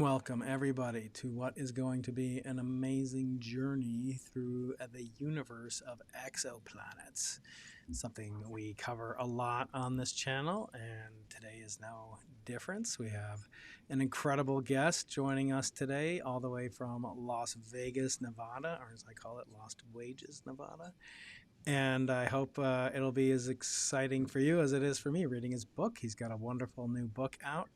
Welcome, everybody, to what is going to be an amazing journey through the universe of exoplanets. Something we cover a lot on this channel, and today is no difference. We have an incredible guest joining us today, all the way from Las Vegas, Nevada, or as I call it, Lost Wages, Nevada. And I hope it'll be as exciting for you as it is for me reading his book. He's got a wonderful new book out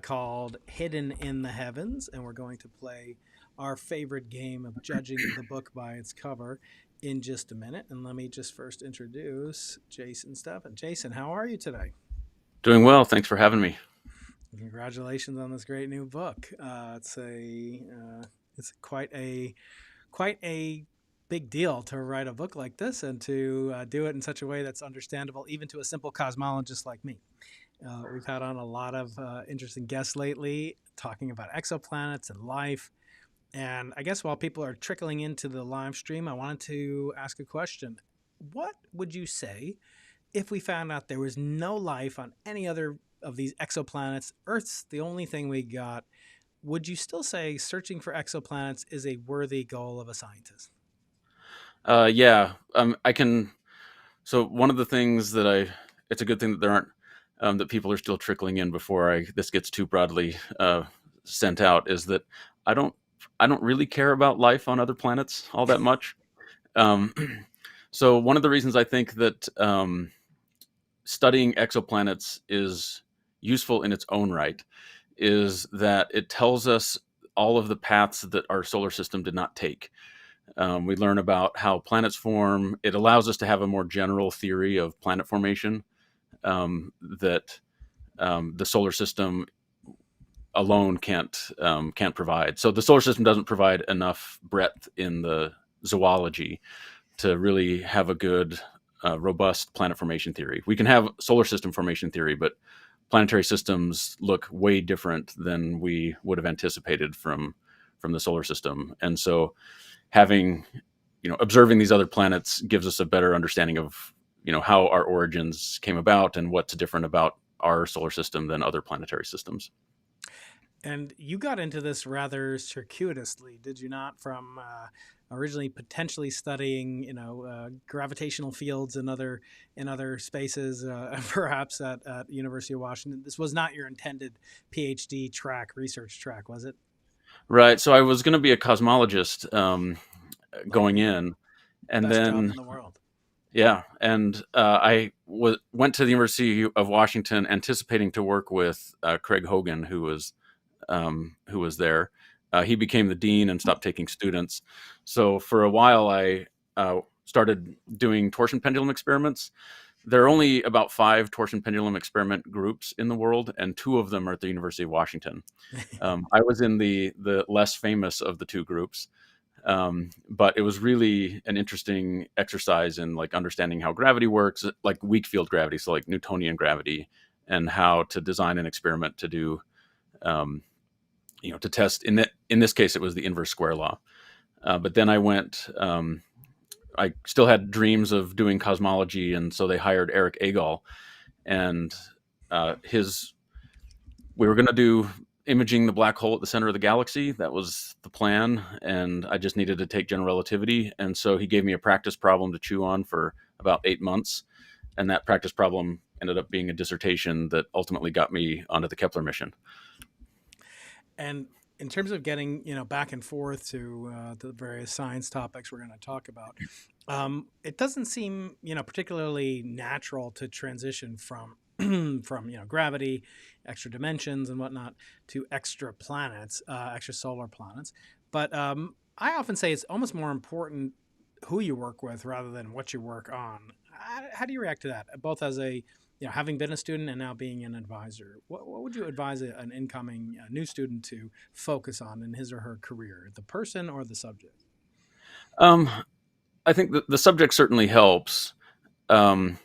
called Hidden in the Heavens, and we're going to play our favorite game of judging the book by its cover in just a minute. And let me just first introduce Jason Steffen. Jason, how are you today? Doing well. Thanks for having me. Congratulations on this great new book. It's quite a big deal to write a book like this and to do it in such a way that's understandable even to a simple cosmologist like me. We've had on a lot of interesting guests lately talking about exoplanets and life. And I guess while people are trickling into the live stream, I wanted to ask a question. What would you say if we found out there was no life on any other of these exoplanets? Earth's the only thing we got. Would you still say searching for exoplanets is a worthy goal of a scientist? Yeah, I can. So one of the things it's a good thing that there aren't that people are still trickling in before this gets too broadly sent out. Is that I don't, I don't really care about life on other planets all that much. Um, so one of the reasons I think that studying exoplanets is useful in its own right is that it tells us all of the paths that our solar system did not take. We learn about how planets form. It allows us to have a more general theory of planet formation that the solar system alone can't provide. So the solar system doesn't provide enough breadth in the zoology to really have a good, robust planet formation theory. We can have solar system formation theory, but planetary systems look way different than we would have anticipated from the solar system. And so having observing these other planets gives us a better understanding of how our origins came about and what's different about our solar system than other planetary systems. And you got into this rather circuitously, did you not? From originally potentially studying, gravitational fields and other spaces, perhaps at University of Washington. This was not your intended PhD track, research track, was it? Right. So I was going to be a cosmologist Like going me, in, and best job then in the world. yeah, and went to the University of Washington anticipating to work with Craig Hogan, who was there. He became the dean and stopped taking students. So for a while, I started doing torsion pendulum experiments. There are only about 5 torsion pendulum experiment groups in the world, and 2 of them are at the University of Washington. I was in the less famous of the 2 groups, but it was really an interesting exercise in like understanding how gravity works, like weak field gravity, so like Newtonian gravity, and how to design an experiment to do, um, to test. In this case, it was the inverse square law. But then I went. I still had dreams of doing cosmology, and so they hired Eric Agol, and his we were going to do imaging the black hole at the center of the galaxy. That was the plan, and I just needed to take general relativity. And so he gave me a practice problem to chew on for about 8 months, and that practice problem ended up being a dissertation that ultimately got me onto the Kepler mission. And in terms of getting back and forth to the various science topics we're going to talk about, it doesn't seem particularly natural to transition from from gravity, extra dimensions and whatnot to extra planets, extra solar planets. But I often say it's almost more important who you work with rather than what you work on. How do you react to that? Both as a having been a student and now being an advisor, what would you advise an incoming new student to focus on in his or her career, the person or the subject? Um, I think the subject certainly helps, um,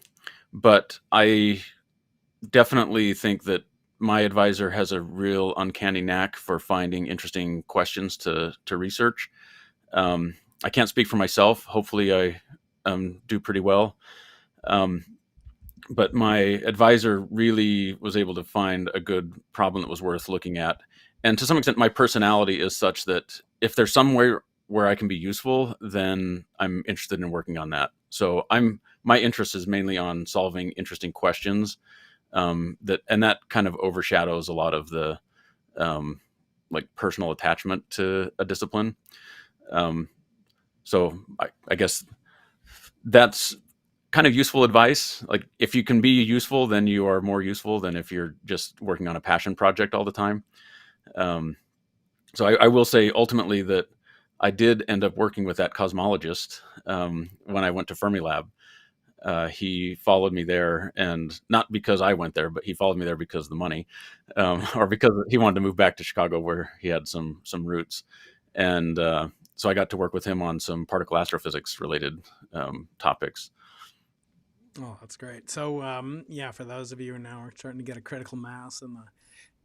but I definitely think that my advisor has a real uncanny knack for finding interesting questions to research. I can't speak for myself. Hopefully, I do pretty well. Um, but my advisor really was able to find a good problem that was worth looking at. and to some extent, my personality is such that if there's somewhere where I can be useful, then I'm interested in working on that. So my interest is mainly on solving interesting questions, that kind of overshadows a lot of the um, like personal attachment to a discipline. Um, so I guess that's kind of useful advice. Like if you can be useful, then you are more useful than if you're just working on a passion project all the time. Um, so I will say ultimately that I did end up working with that cosmologist when I went to Fermilab. He followed me there, and not because I went there, but he followed me there because of the money, or because he wanted to move back to Chicago where he had some roots. And so I got to work with him on some particle astrophysics related topics. Oh, that's great. So, yeah, for those of you who now are starting to get a critical mass, and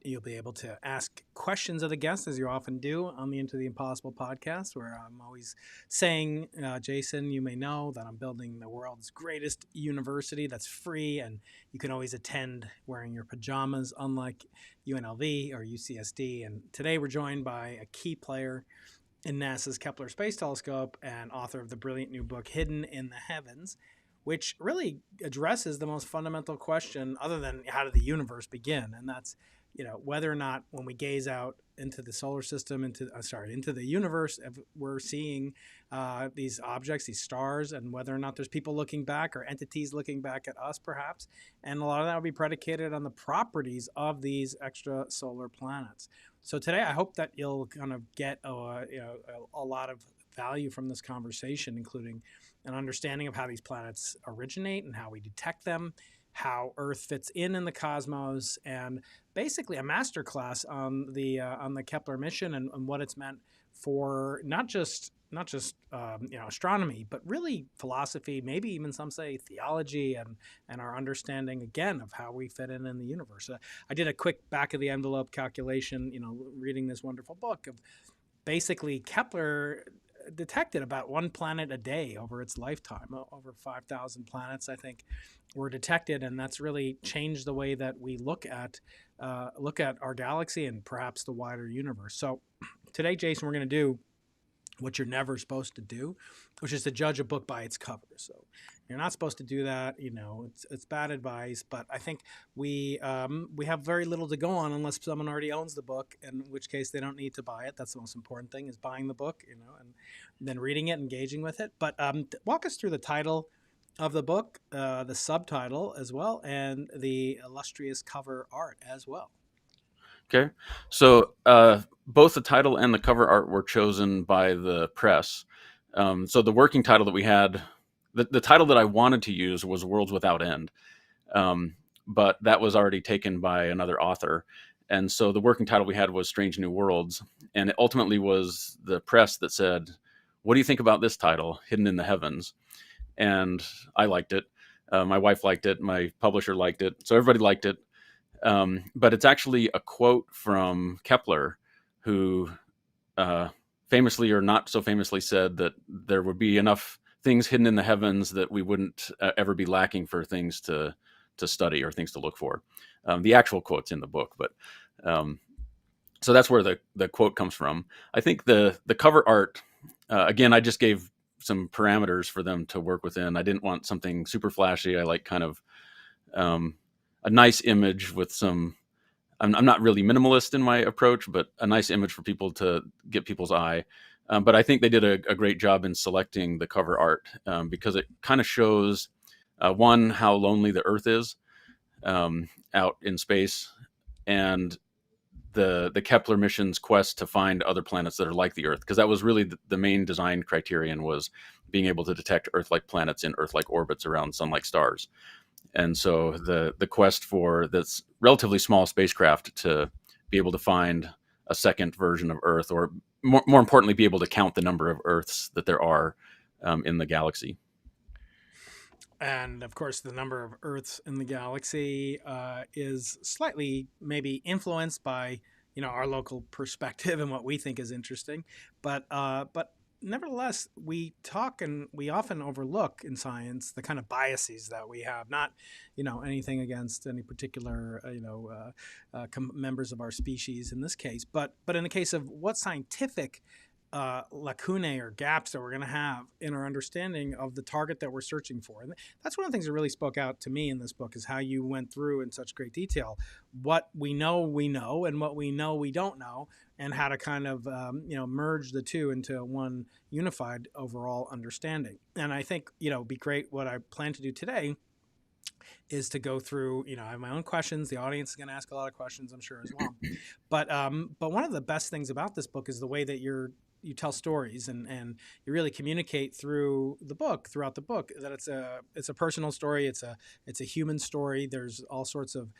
you'll be able to ask questions of the guests as you often do on the Into the Impossible podcast, where I'm always saying, Jason, you may know that I'm building the world's greatest university that's free, and you can always attend wearing your pajamas, unlike UNLV or UCSD. And today we're joined by a key player in NASA's Kepler Space Telescope and author of the brilliant new book, Hidden in the Heavens, which really addresses the most fundamental question other than how did the universe begin? And that's, whether or not when we gaze out into the solar system, into the universe, we're seeing these objects, these stars, and whether or not there's people looking back or entities looking back at us, perhaps. And a lot of that will be predicated on the properties of these extrasolar planets. So today, I hope that you'll kind of get a lot of value from this conversation, including an understanding of how these planets originate and how we detect them, how Earth fits in the cosmos, and basically a masterclass on the Kepler mission and what it's meant for not just astronomy, but really philosophy, maybe even some say theology, and our understanding again of how we fit in the universe. I did a quick back of the envelope calculation, reading this wonderful book of basically Kepler detected about one planet a day over its lifetime. Over 5,000 planets, I think, were detected, and that's really changed the way that we look at our galaxy and perhaps the wider universe. So today, Jason, we're going to do what you're never supposed to do, which is to judge a book by its cover. So you're not supposed to do that. It's bad advice. But I think we have very little to go on unless someone already owns the book, in which case they don't need to buy it. That's the most important thing, is buying the book, and then reading it, engaging with it. But walk us through the title of the book, the subtitle as well, and the illustrious cover art as well. Okay, so both the title and the cover art were chosen by the press. So the working title that we had, the title that I wanted to use was Worlds Without End, but that was already taken by another author. And so the working title we had was Strange New Worlds. And it ultimately was the press that said, what do you think about this title, Hidden in the Heavens? And I liked it. My wife liked it. My publisher liked it. So everybody liked it. But it's actually a quote from Kepler, who famously or not so famously said that there would be enough things hidden in the heavens that we wouldn't ever be lacking for things to study or things to look for. The actual quote's in the book, but so that's where the quote comes from. I think the cover art, again, I just gave some parameters for them to work within. I didn't want something super flashy. I like kind of a nice image with some. I'm not really minimalist in my approach, but a nice image for people to get people's eye. But I think they did a great job in selecting the cover art, because it kind of shows, one, how lonely the Earth is out in space, and the Kepler mission's quest to find other planets that are like the Earth, because that was really the main design criterion, was being able to detect Earth-like planets in Earth-like orbits around sun-like stars. And so the quest for this relatively small spacecraft to be able to find a second version of Earth, or more importantly, be able to count the number of Earths that there are in the galaxy. And of course, the number of Earths in the galaxy is slightly maybe influenced by our local perspective and what we think is interesting. But nevertheless, we talk and we often overlook in science the kind of biases that we have. Not, anything against any particular, members of our species in this case, but in the case of what scientific lacunae or gaps that we're going to have in our understanding of the target that we're searching for. And that's one of the things that really spoke out to me in this book is how you went through in such great detail what we know and what we know we don't know, and how to kind of merge the two into one unified overall understanding. And I think it'd be great. What I plan to do today is to go through. I have my own questions. The audience is going to ask a lot of questions, I'm sure, as well. But one of the best things about this book is the way that you tell stories, and you really communicate throughout the book, that it's a personal story, it's a human story. There's all sorts of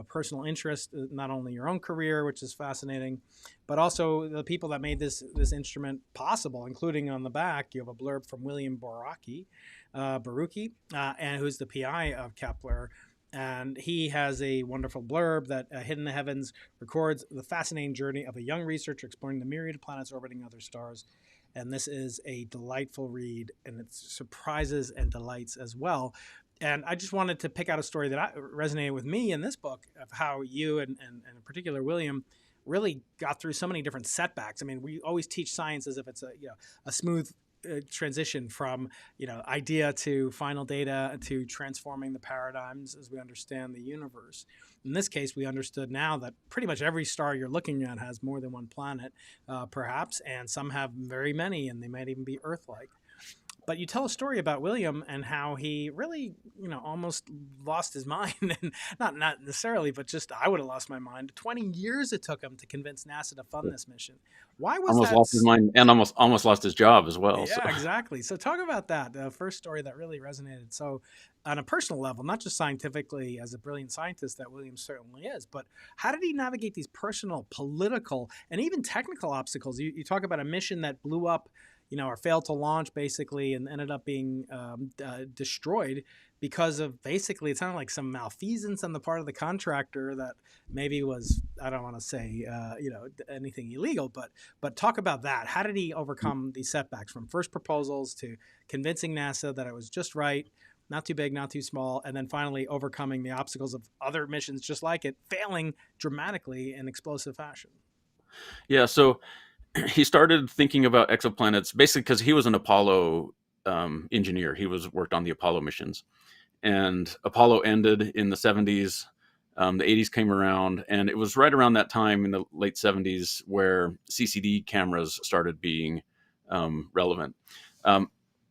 personal interest, not only your own career, which is fascinating, but also the people that made this instrument possible, including on the back you have a blurb from William Barucki, and who's the PI of Kepler. And he has a wonderful blurb that Hidden in the Heavens records the fascinating journey of a young researcher exploring the myriad of planets orbiting other stars. And this is a delightful read, and it surprises and delights as well. And I just wanted to pick out a story that resonated with me in this book of how you and in particular William really got through so many different setbacks. I mean, we always teach science as if it's a smooth transition from idea to final data to transforming the paradigms as we understand the universe. In this case, we understood now that pretty much every star you're looking at has more than one planet, perhaps, and some have very many, and they might even be Earth-like. But you tell a story about William and how he really, almost lost his mind, and not necessarily, but just I would have lost my mind. 20 years it took him to convince NASA to fund this mission. Why was Almost that? lost his mind and almost lost his job as well. So Yeah, exactly. So talk about that. The first story that really resonated. So on a personal level, not just scientifically as a brilliant scientist that William certainly is, but how did he navigate these personal, political, and even technical obstacles? You talk about a mission that blew up, or failed to launch basically, and ended up being destroyed because of basically, it sounded like some malfeasance on the part of the contractor that maybe was, I don't want to say, anything illegal, but talk about that. How did he overcome these setbacks from first proposals to convincing NASA that it was just right, not too big, not too small, and then finally overcoming the obstacles of other missions just like it, failing dramatically in explosive fashion? yeah, so he started thinking about exoplanets basically because he was an Apollo engineer. He worked on the Apollo missions, and Apollo ended in the 70s. The 80s came around, and it was right around that time in the late 70s where CCD cameras started being relevant.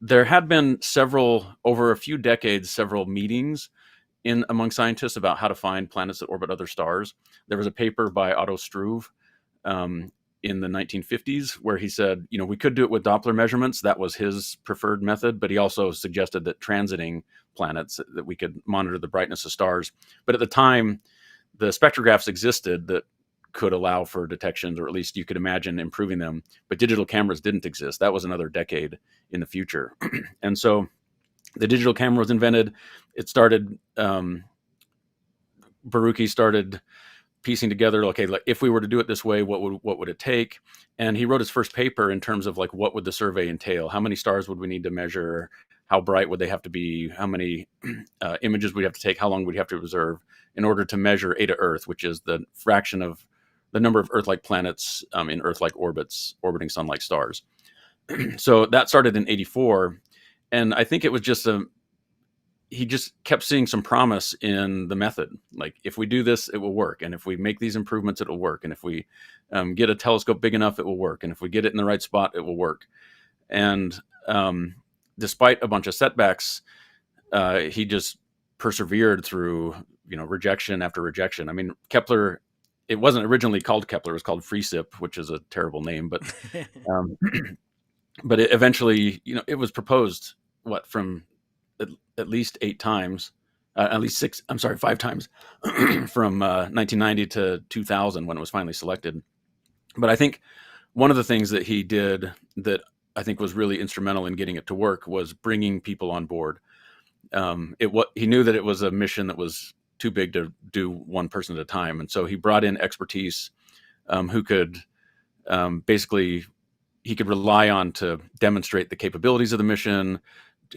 There had been over a few decades, several meetings among scientists about how to find planets that orbit other stars. There was a paper by Otto Struve in the 1950s where he said, we could do it with Doppler measurements. That was his preferred method, but he also suggested that transiting planets, that we could monitor the brightness of stars. But at the time, the spectrographs existed that could allow for detections, or at least you could imagine improving them, but digital cameras didn't exist. That was another decade in the future. And so the digital camera was invented. It started, Barucki started piecing together, okay, like if we were to do it this way, what would it take? And he wrote his first paper in terms of like, what would the survey entail? How many stars would we need to measure? How bright would they have to be? How many images would we have to take? How long would we have to observe in order to measure eta Earth, which is the fraction of the number of Earth-like planets in Earth-like orbits orbiting sun-like stars. So that started in 84. And I think it was he just kept seeing some promise in the method. Like, if we do this, it will work. And if we make these improvements, it will work. And if we get a telescope big enough, it will work. And if we get it in the right spot, it will work. And despite a bunch of setbacks, he just persevered through, rejection after rejection. I mean, Kepler, it wasn't originally called Kepler. It was called FreeSip, which is a terrible name. But but it eventually, it was proposed, from at least 8 times, at least 6, 5 times from 1990 to 2000 when it was finally selected. But I think one of the things that he did that I think was really instrumental in getting it to work was bringing people on board. He knew that it was a mission that was too big to do one person at a time. And so he brought in expertise who could basically he could rely on to demonstrate the capabilities of the mission,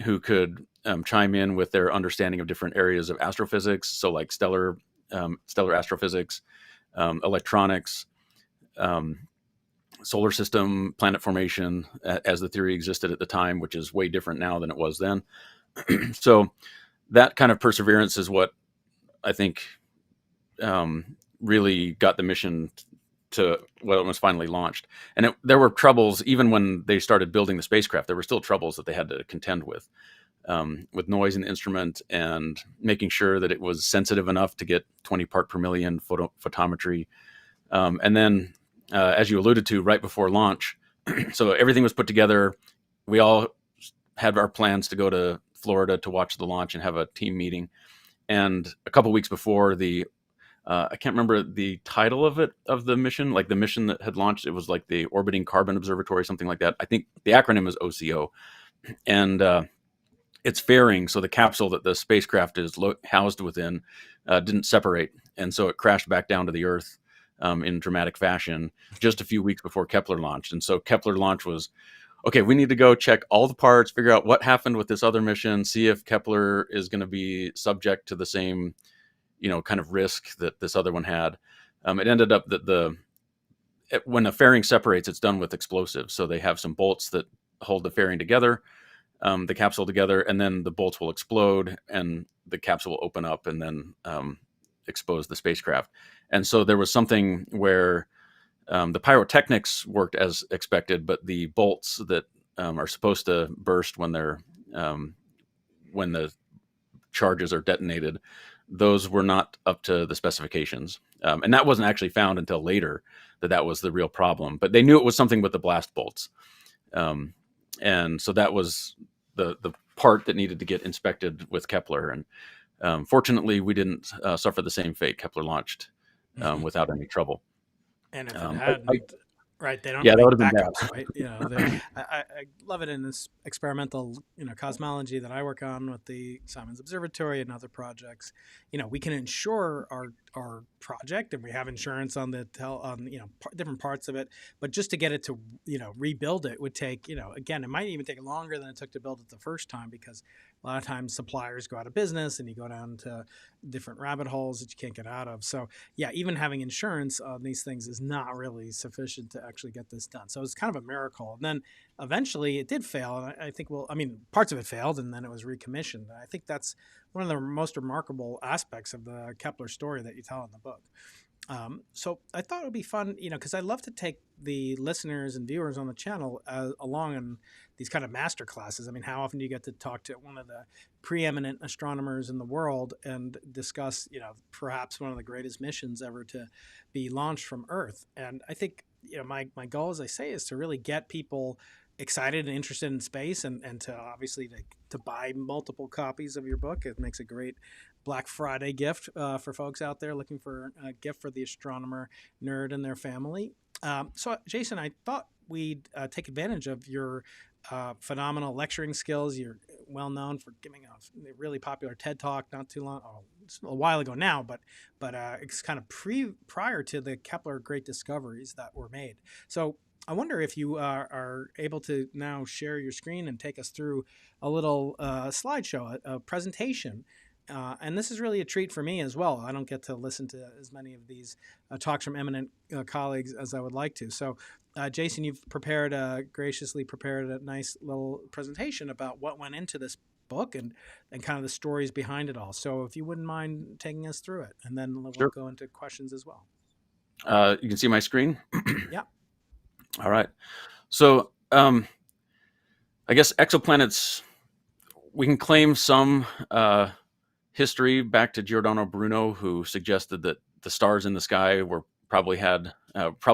who could chime in with their understanding of different areas of astrophysics, so like stellar astrophysics, electronics, um, solar system, planet formation, as the theory existed at the time, which is way different now than it was then. So that kind of perseverance is what I think really got the mission to when it was finally launched. And there were troubles even when they started building the spacecraft. There were still troubles that they had to contend with noise in the instrument and making sure that it was sensitive enough to get 20 part per million photometry. And then, as you alluded to, right before launch, so everything was put together. We all had our plans to go to Florida to watch the launch and have a team meeting. And a couple weeks before, I can't remember the title of the mission, like the mission that had launched. It was like the Orbiting Carbon Observatory, something like that. I think the acronym is OCO. And it's fairing, so the capsule that the spacecraft is housed within didn't separate, and so it crashed back down to the Earth in dramatic fashion just a few weeks before Kepler launched. And so Kepler launch was, okay, we need to go check all the parts, figure out what happened with this other mission, see if Kepler is going to be subject to the same, kind of risk that this other one had. It ended up that when a fairing separates, it's done with explosives. So they have some bolts that hold the fairing together, the capsule together, and then the bolts will explode and the capsule will open up and then expose the spacecraft. And so there was something where the pyrotechnics worked as expected, but the bolts that are supposed to burst when the charges are detonated, those were not up to the specifications. And that wasn't actually found until later that was the real problem. But they knew it was something with the blast bolts. And so that was the part that needed to get inspected with Kepler. And fortunately, we didn't suffer the same fate. Kepler launched without any trouble. And if it hadn't, right, they don't yeah, that make would have been bad. backups, right? I love it in this experimental, cosmology that I work on with the Simons Observatory and other projects. We can insure our project, and we have insurance on different parts of it. But just to get it to, rebuild it would take, again, it might even take longer than it took to build it the first time, because a lot of times suppliers go out of business and you go down to different rabbit holes that you can't get out of. So yeah, even having insurance on these things is not really sufficient to actually get this done. So it's kind of a miracle. And then eventually it did fail. And I think, parts of it failed and then it was recommissioned. And I think that's one of the most remarkable aspects of the Kepler story that you tell in the book. So I thought it would be fun, because I love to take the listeners and viewers on the channel along in these kind of master classes. How often do you get to talk to one of the preeminent astronomers in the world and discuss, perhaps one of the greatest missions ever to be launched from Earth? And I think, my goal, as I say, is to really get people excited and interested in space, and to obviously to buy multiple copies of your book. It makes a great Black Friday gift for folks out there looking for a gift for the astronomer nerd and their family. So, Jason, I thought we'd take advantage of your phenomenal lecturing skills. You're well known for giving a really popular TED Talk not too long, it's a while ago now, but it's kind of prior to the Kepler great discoveries that were made. So I wonder if you are able to now share your screen and take us through a little slideshow, a presentation. And this is really a treat for me as well. I don't get to listen to as many of these talks from eminent colleagues as I would like to. So, Jason, you've graciously prepared a nice little presentation about what went into this book and kind of the stories behind it all. So if you wouldn't mind taking us through it, and then we'll Sure. go into questions as well. You can see my screen? Yeah. All right. So I guess exoplanets, we can claim some history back to Giordano Bruno, who suggested that the stars in the sky were probably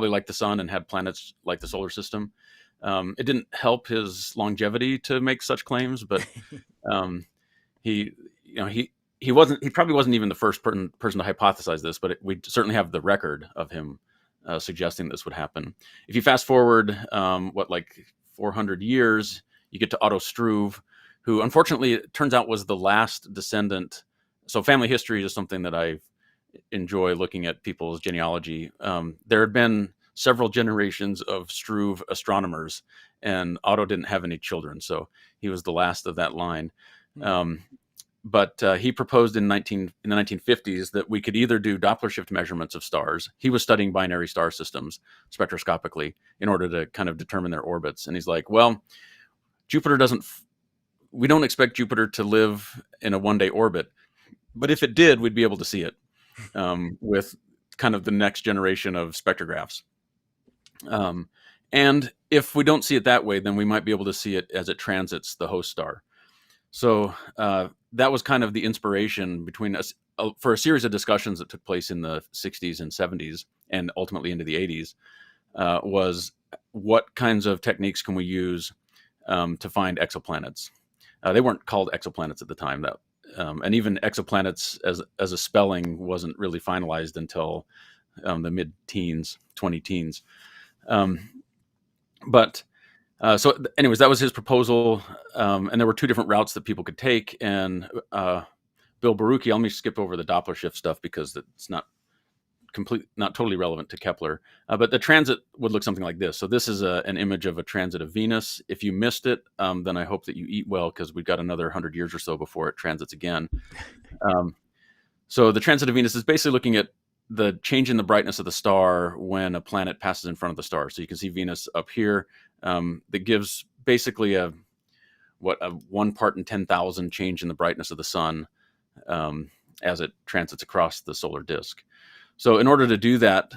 like the sun and had planets like the solar system. It didn't help his longevity to make such claims, but he probably wasn't even the first person to hypothesize this, but we certainly have the record of him suggesting this would happen. If you fast forward, 400 years, you get to Otto Struve, who unfortunately it turns out was the last descendant. So family history is something that I enjoy looking at people's genealogy. There had been several generations of Struve astronomers, and Otto didn't have any children, so he was the last of that line. Hmm. Um, but he proposed in the 1950s that we could either do Doppler shift measurements of stars. He was studying binary star systems spectroscopically in order to kind of determine their orbits. And he's like, well, Jupiter doesn't, we don't expect Jupiter to live in a one-day orbit, but if it did, we'd be able to see it with kind of the next generation of spectrographs. And if we don't see it that way, then we might be able to see it as it transits the host star. So that was kind of the inspiration between us for a series of discussions that took place in the 60s and 70s and ultimately into the 80s, was what kinds of techniques can we use to find exoplanets. They weren't called exoplanets at the time, and even exoplanets as a spelling wasn't really finalized until the mid-teens, 20 teens. But so anyways, that was his proposal. And there were two different routes that people could take. And Bill Barucki, let me skip over the Doppler shift stuff because it's not totally relevant to Kepler. But the transit would look something like this. So this is an image of a transit of Venus. If you missed it, then I hope that you eat well, because we've got another 100 years or so before it transits again. So the transit of Venus is basically looking at the change in the brightness of the star when a planet passes in front of the star. So you can see Venus up here. That gives basically a 1 part in 10,000 change in the brightness of the sun as it transits across the solar disk. So in order to do that,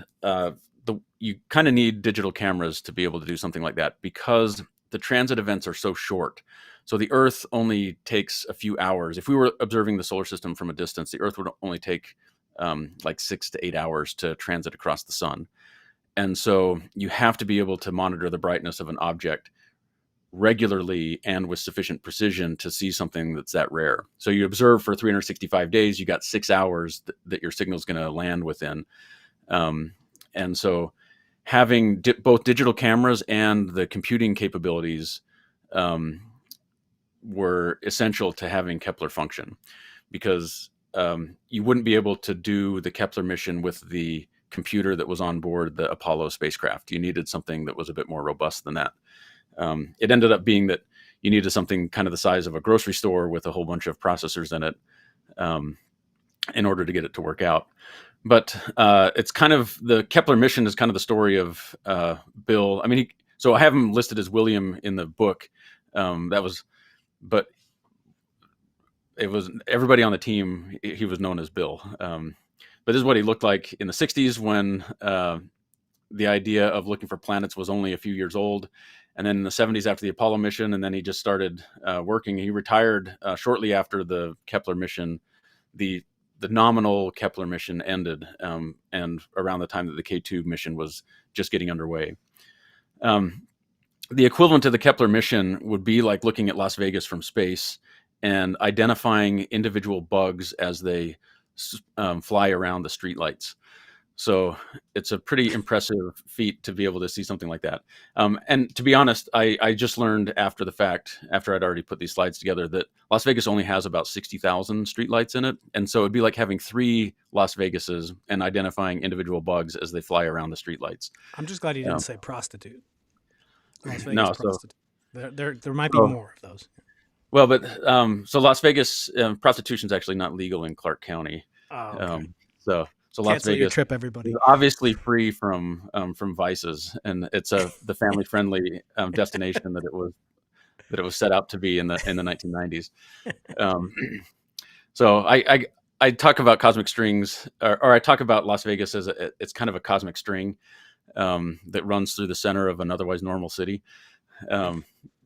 you kind of need digital cameras to be able to do something like that, because the transit events are so short. So the Earth only takes a few hours. If we were observing the solar system from a distance, the Earth would only take like 6 to 8 hours to transit across the sun. And so you have to be able to monitor the brightness of an object regularly and with sufficient precision to see something that's that rare. So you observe for 365 days, you got 6 hours that your signal is going to land within. And so having both digital cameras and the computing capabilities were essential to having Kepler function, because you wouldn't be able to do the Kepler mission with the computer that was on board the Apollo spacecraft. You needed something that was a bit more robust than that. It ended up being that you needed something kind of the size of a grocery store with a whole bunch of processors in it in order to get it to work out. But it's kind of, the Kepler mission is kind of the story of Bill. I mean, so I have him listed as William in the book. But it was everybody on the team, he was known as Bill. But this is what he looked like in the 60s when the idea of looking for planets was only a few years old. And then in the 70s after the Apollo mission, and then he just started working. He retired shortly after the Kepler mission. The nominal Kepler mission ended, and around the time that the K2 mission was just getting underway. The equivalent to the Kepler mission would be like looking at Las Vegas from space and identifying individual bugs as they fly around the streetlights. So it's a pretty impressive feat to be able to see something like that. And to be honest, I just learned after the fact, after I'd already put these slides together, that Las Vegas only has about 60,000 streetlights in it. And so it'd be like having 3 Las Vegases and identifying individual bugs as they fly around the streetlights. I'm just glad you didn't say prostitute. Las Vegas No, prostitute. There might be so more of those. well, but so Las Vegas prostitution is actually not legal in Clark County. Oh, okay. So Las Cancel your Vegas trip, everybody. is obviously free from vices, and it's the family friendly destination that it was set out to be in the 1990s. So I talk about cosmic strings, or I talk about Las Vegas as it's kind of a cosmic string that runs through the center of an otherwise normal city,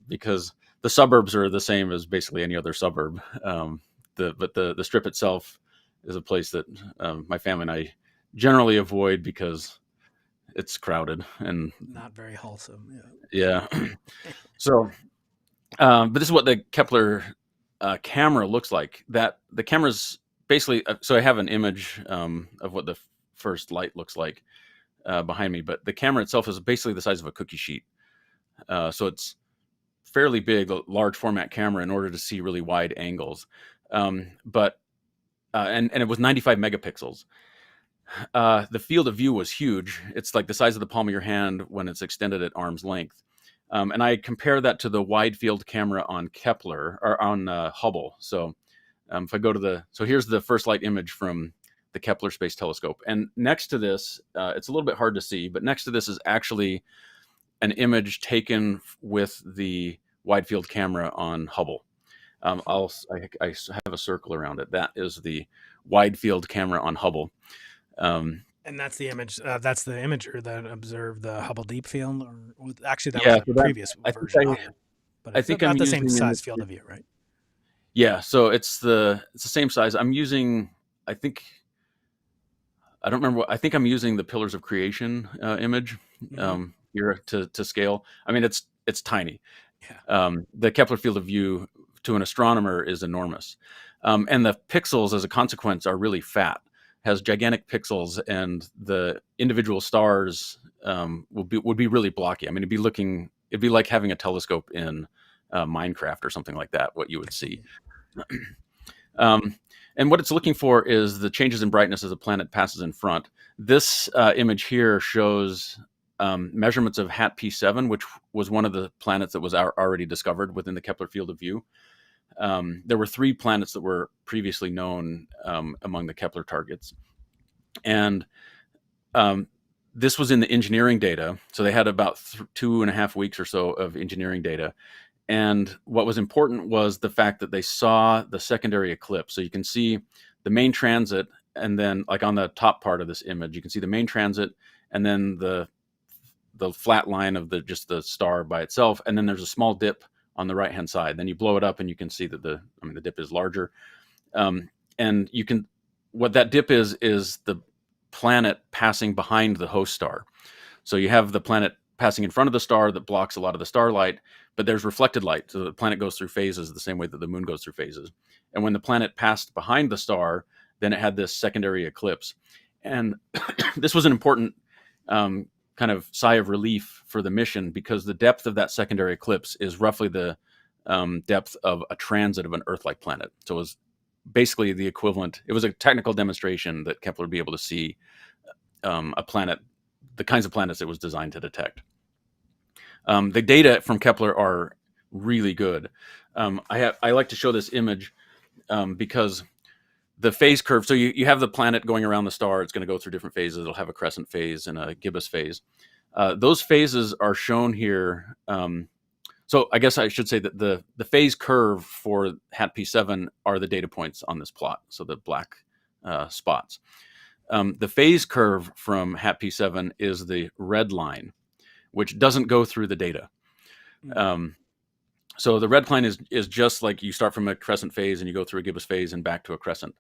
because the suburbs are the same as basically any other suburb. But the strip itself is a place that my family and I generally avoid because it's crowded and not very wholesome. Yeah. So, but this is what the Kepler camera looks like. That the camera's basically, so I have an image of what the first light looks like behind me, but the camera itself is basically the size of a cookie sheet. So it's fairly big, a large format camera in order to see really wide angles. And it was 95 megapixels. The field of view was huge. It's like the size of the palm of your hand when it's extended at arm's length. And I compare that to the wide field camera on Kepler or on Hubble. So if I go to so here's the first light image from the Kepler Space Telescope. And next to this, it's a little bit hard to see, but next to this is actually an image taken with the wide field camera on Hubble. I have a circle around it. That is the wide field camera on Hubble. And that's the image. That's the imager that observed the Hubble Deep Field, or actually, that was Yeah, a so previous I think version of it. But I it's think I'm about the same using in size this. field of view, right? Yeah, so it's the same size. I'm using. I think I don't remember. I think I'm using the Pillars of Creation image Mm-hmm. here to scale. I mean, it's tiny. Yeah. The Kepler field of view to an astronomer is enormous, and the pixels, as a consequence, are really fat. Has gigantic pixels, and the individual stars would be really blocky. I mean, it'd be like having a telescope in Minecraft or something like that. What you would see. Um, and what it's looking for is the changes in brightness as a planet passes in front. This image here shows measurements of HAT P7, which was one of the planets that was already discovered within the Kepler field of view. There were 3 planets that were previously known among the Kepler targets. And this was in the engineering data. So they had about 2.5 weeks or so of engineering data. And what was important was the fact that they saw the secondary eclipse. So you can see the main transit, and then like on the top part of this image, you can see the main transit, and then the flat line of just the star by itself, and then there's a small dip on the right hand side. Then you blow it up, and you can see that the dip is larger. And you can what that dip is the planet passing behind the host star. So you have the planet passing in front of the star that blocks a lot of the starlight, but there's reflected light. So the planet goes through phases the same way that the moon goes through phases. And when the planet passed behind the star, then it had this secondary eclipse. And this was an important kind of sigh of relief for the mission, because the depth of that secondary eclipse is roughly the depth of a transit of an Earth-like planet. So it was basically the equivalent. It was a technical demonstration that Kepler would be able to see a planet, the kinds of planets it was designed to detect. The data from Kepler are really good. I like to show this image because the phase curve. So you have the planet going around the star. It's going to go through different phases. It'll have a crescent phase and a gibbous phase. Those phases are shown here. So I guess I should say that the phase curve for HAT P7 are the data points on this plot. So the black spots. The phase curve from HAT P7 is the red line, which doesn't go through the data. So the red line is just like you start from a crescent phase and you go through a gibbous phase and back to a crescent.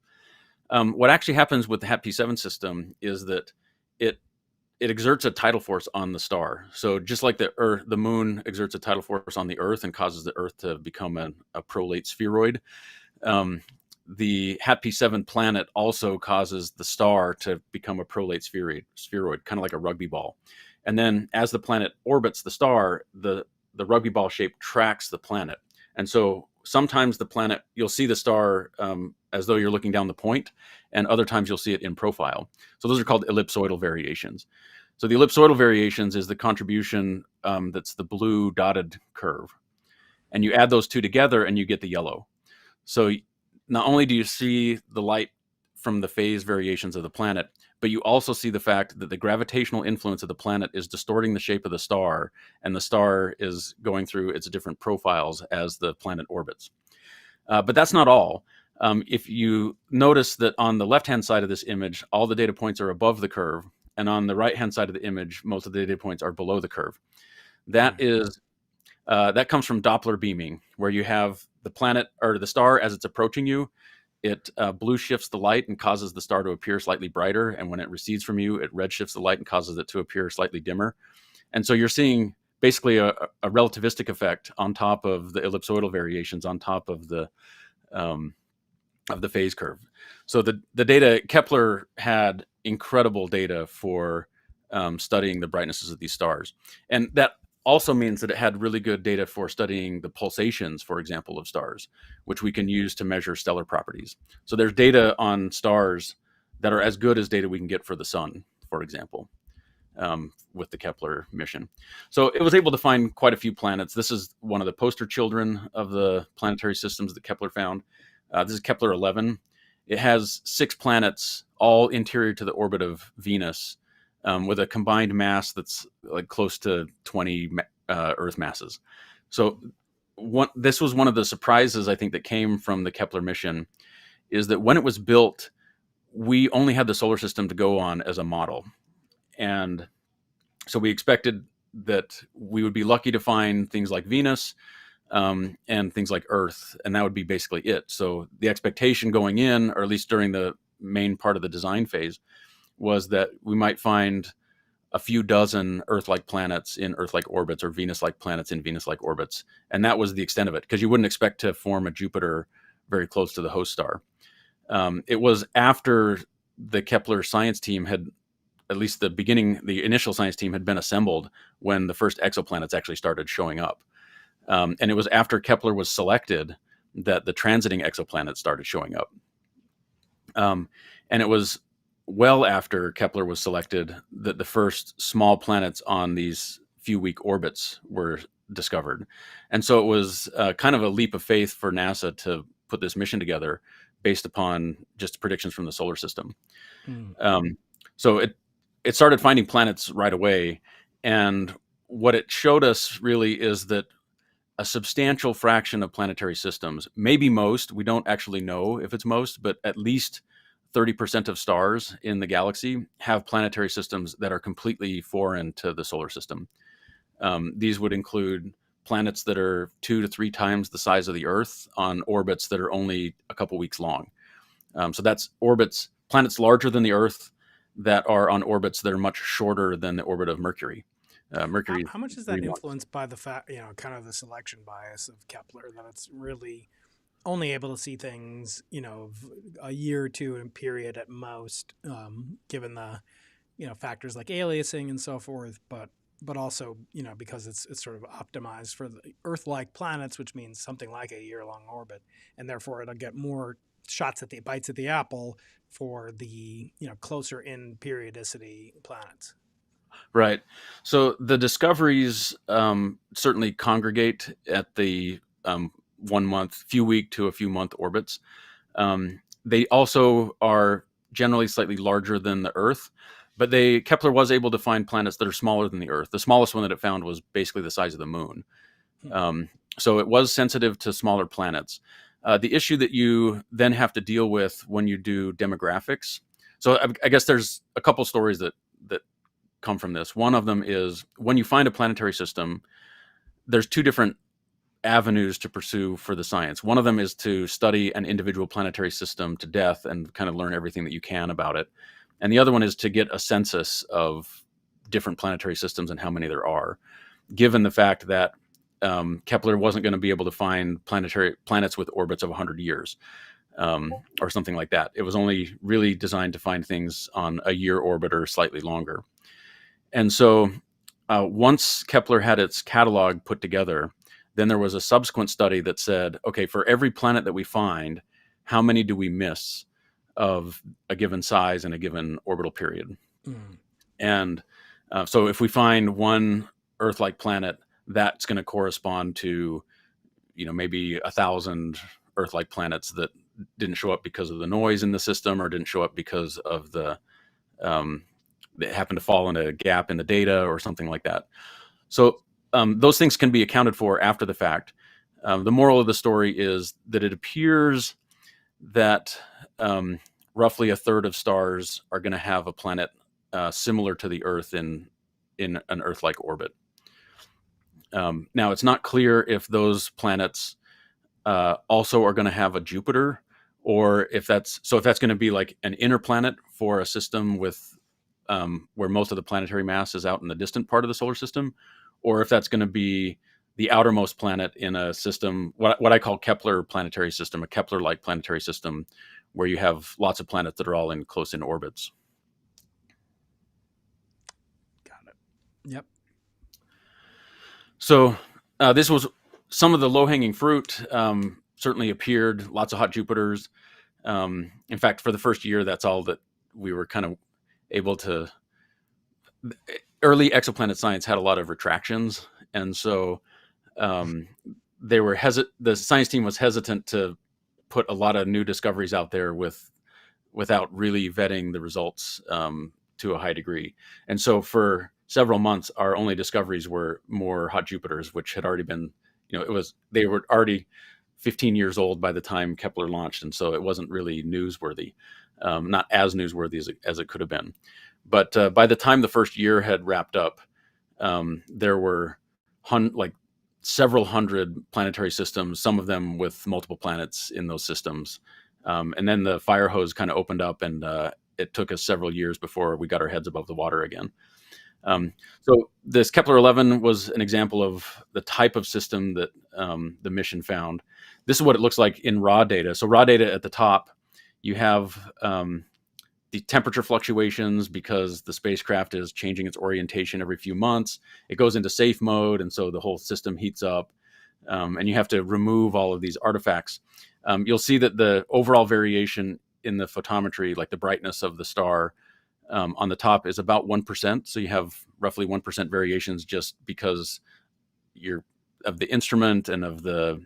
What actually happens with the HAT P7 system is that it exerts a tidal force on the star. So just like the moon exerts a tidal force on the Earth and causes the Earth to become a prolate spheroid, the HAT P7 planet also causes the star to become a prolate spheroid, kind of like a rugby ball. And then as the planet orbits the star, the rugby ball shape tracks the planet. And so sometimes the planet, you'll see the star as though you're looking down the point, and other times you'll see it in profile. So those are called ellipsoidal variations. So the ellipsoidal variations is the contribution that's the blue dotted curve. And you add those two together and you get the yellow. So not only do you see the light from the phase variations of the planet, but you also see the fact that the gravitational influence of the planet is distorting the shape of the star, and the star is going through its different profiles as the planet orbits. But that's not all. If you notice that on the left-hand side of this image, all the data points are above the curve, and on the right-hand side of the image, most of the data points are below the curve. That comes from Doppler beaming, where you have the planet or the star as it's approaching you. It blue shifts the light and causes the star to appear slightly brighter. And when it recedes from you, it red shifts the light and causes it to appear slightly dimmer. And so you're seeing basically a relativistic effect on top of the ellipsoidal variations on top of the phase curve. So the data, Kepler had incredible data for studying the brightnesses of these stars. And that also means that it had really good data for studying the pulsations, for example, of stars, which we can use to measure stellar properties. So there's data on stars that are as good as data we can get for the sun, for example, with the Kepler mission. So it was able to find quite a few planets. This is one of the poster children of the planetary systems that Kepler found. This is Kepler 11. It has 6 planets, all interior to the orbit of Venus, with a combined mass that's like close to 20 Earth masses. So this was one of the surprises I think that came from the Kepler mission, is that when it was built, we only had the solar system to go on as a model. And so we expected that we would be lucky to find things like Venus, and things like Earth, and that would be basically it. So the expectation going in, or at least during the main part of the design phase, was that we might find a few dozen Earth-like planets in Earth-like orbits, or Venus-like planets in Venus-like orbits, and that was the extent of it, because you wouldn't expect to form a Jupiter very close to the host star. It was after the Kepler science team had, at least the initial science team had been assembled, when the first exoplanets actually started showing up. And it was after Kepler was selected that the transiting exoplanets started showing up. And it was well after Kepler was selected that the first small planets on these few week orbits were discovered. And so it was kind of a leap of faith for NASA to put this mission together based upon just predictions from the solar system. So it started finding planets right away. And what it showed us really is that a substantial fraction of planetary systems, maybe most, we don't actually know if it's most, but at least 30% of stars in the galaxy have planetary systems that are completely foreign to the solar system. These would include planets that are 2 to 3 times the size of the Earth on orbits that are only a couple weeks long. So that's planets larger than the Earth that are on orbits that are much shorter than the orbit of Mercury. Mercury is How much is that 3 months. influenced by the fact, kind of the selection bias of Kepler, that it's really only able to see things, a year or two in period at most, given the, factors like aliasing and so forth, but also, because it's sort of optimized for the Earth-like planets, which means something like a year-long orbit, and therefore it'll get more bites at the apple for the, closer in periodicity planets. Right. So the discoveries certainly congregate at the 1 month, few week to a few month orbits. They also are generally slightly larger than the Earth, but Kepler was able to find planets that are smaller than the Earth. The smallest one that it found was basically the size of the moon. So it was sensitive to smaller planets. The issue that you then have to deal with when you do demographics. So I guess there's a couple stories that come from this. One of them is, when you find a planetary system, there's 2 different avenues to pursue for the science. One of them is to study an individual planetary system to death and kind of learn everything that you can about it. And the other one is to get a census of different planetary systems and how many there are, given the fact that Kepler wasn't going to be able to find planets with orbits of 100 years, or something like that. It was only really designed to find things on a year orbit or slightly longer. And so once Kepler had its catalog put together, then there was a subsequent study that said, okay, for every planet that we find, how many do we miss of a given size in a given orbital period? And so if we find one Earth-like planet, that's going to correspond to, maybe 1,000 Earth-like planets that didn't show up because of the noise in the system, or didn't show up because of they happened to fall in a gap in the data or something like that. So those things can be accounted for after the fact. The moral of the story is that it appears that roughly a third of stars are going to have a planet similar to the Earth in an Earth-like orbit. Now, it's not clear if those planets also are going to have a Jupiter, or if that's going to be like an inner planet for a system with where most of the planetary mass is out in the distant part of the solar system, or if that's going to be the outermost planet in a system, what I call Kepler planetary system, a Kepler-like planetary system, where you have lots of planets that are all in close-in orbits. Got it. Yep. So this was some of the low-hanging fruit. Certainly appeared, lots of hot Jupiters. In fact, for the first year, that's all that we were kind of able to. Early exoplanet science had a lot of retractions, and so um, they were the science team was hesitant to put a lot of new discoveries out there without really vetting the results to a high degree. And so for several months, our only discoveries were more hot Jupiters, which had already been, they were already 15 years old by the time Kepler launched, and so it wasn't really newsworthy, not as newsworthy as it could have been. But by the time the first year had wrapped up, there were like several hundred planetary systems, some of them with multiple planets in those systems. And then the fire hose kind of opened up, and it took us several years before we got our heads above the water again. So this Kepler 11 was an example of the type of system that the mission found. This is what it looks like in raw data. So raw data at the top, you have the temperature fluctuations because the spacecraft is changing its orientation every few months. It goes into safe mode, and so the whole system heats up, and you have to remove all of these artifacts. You'll see that the overall variation in the photometry, like the brightness of the star on the top, is about 1%. So you have roughly 1% variations just because of the instrument and of the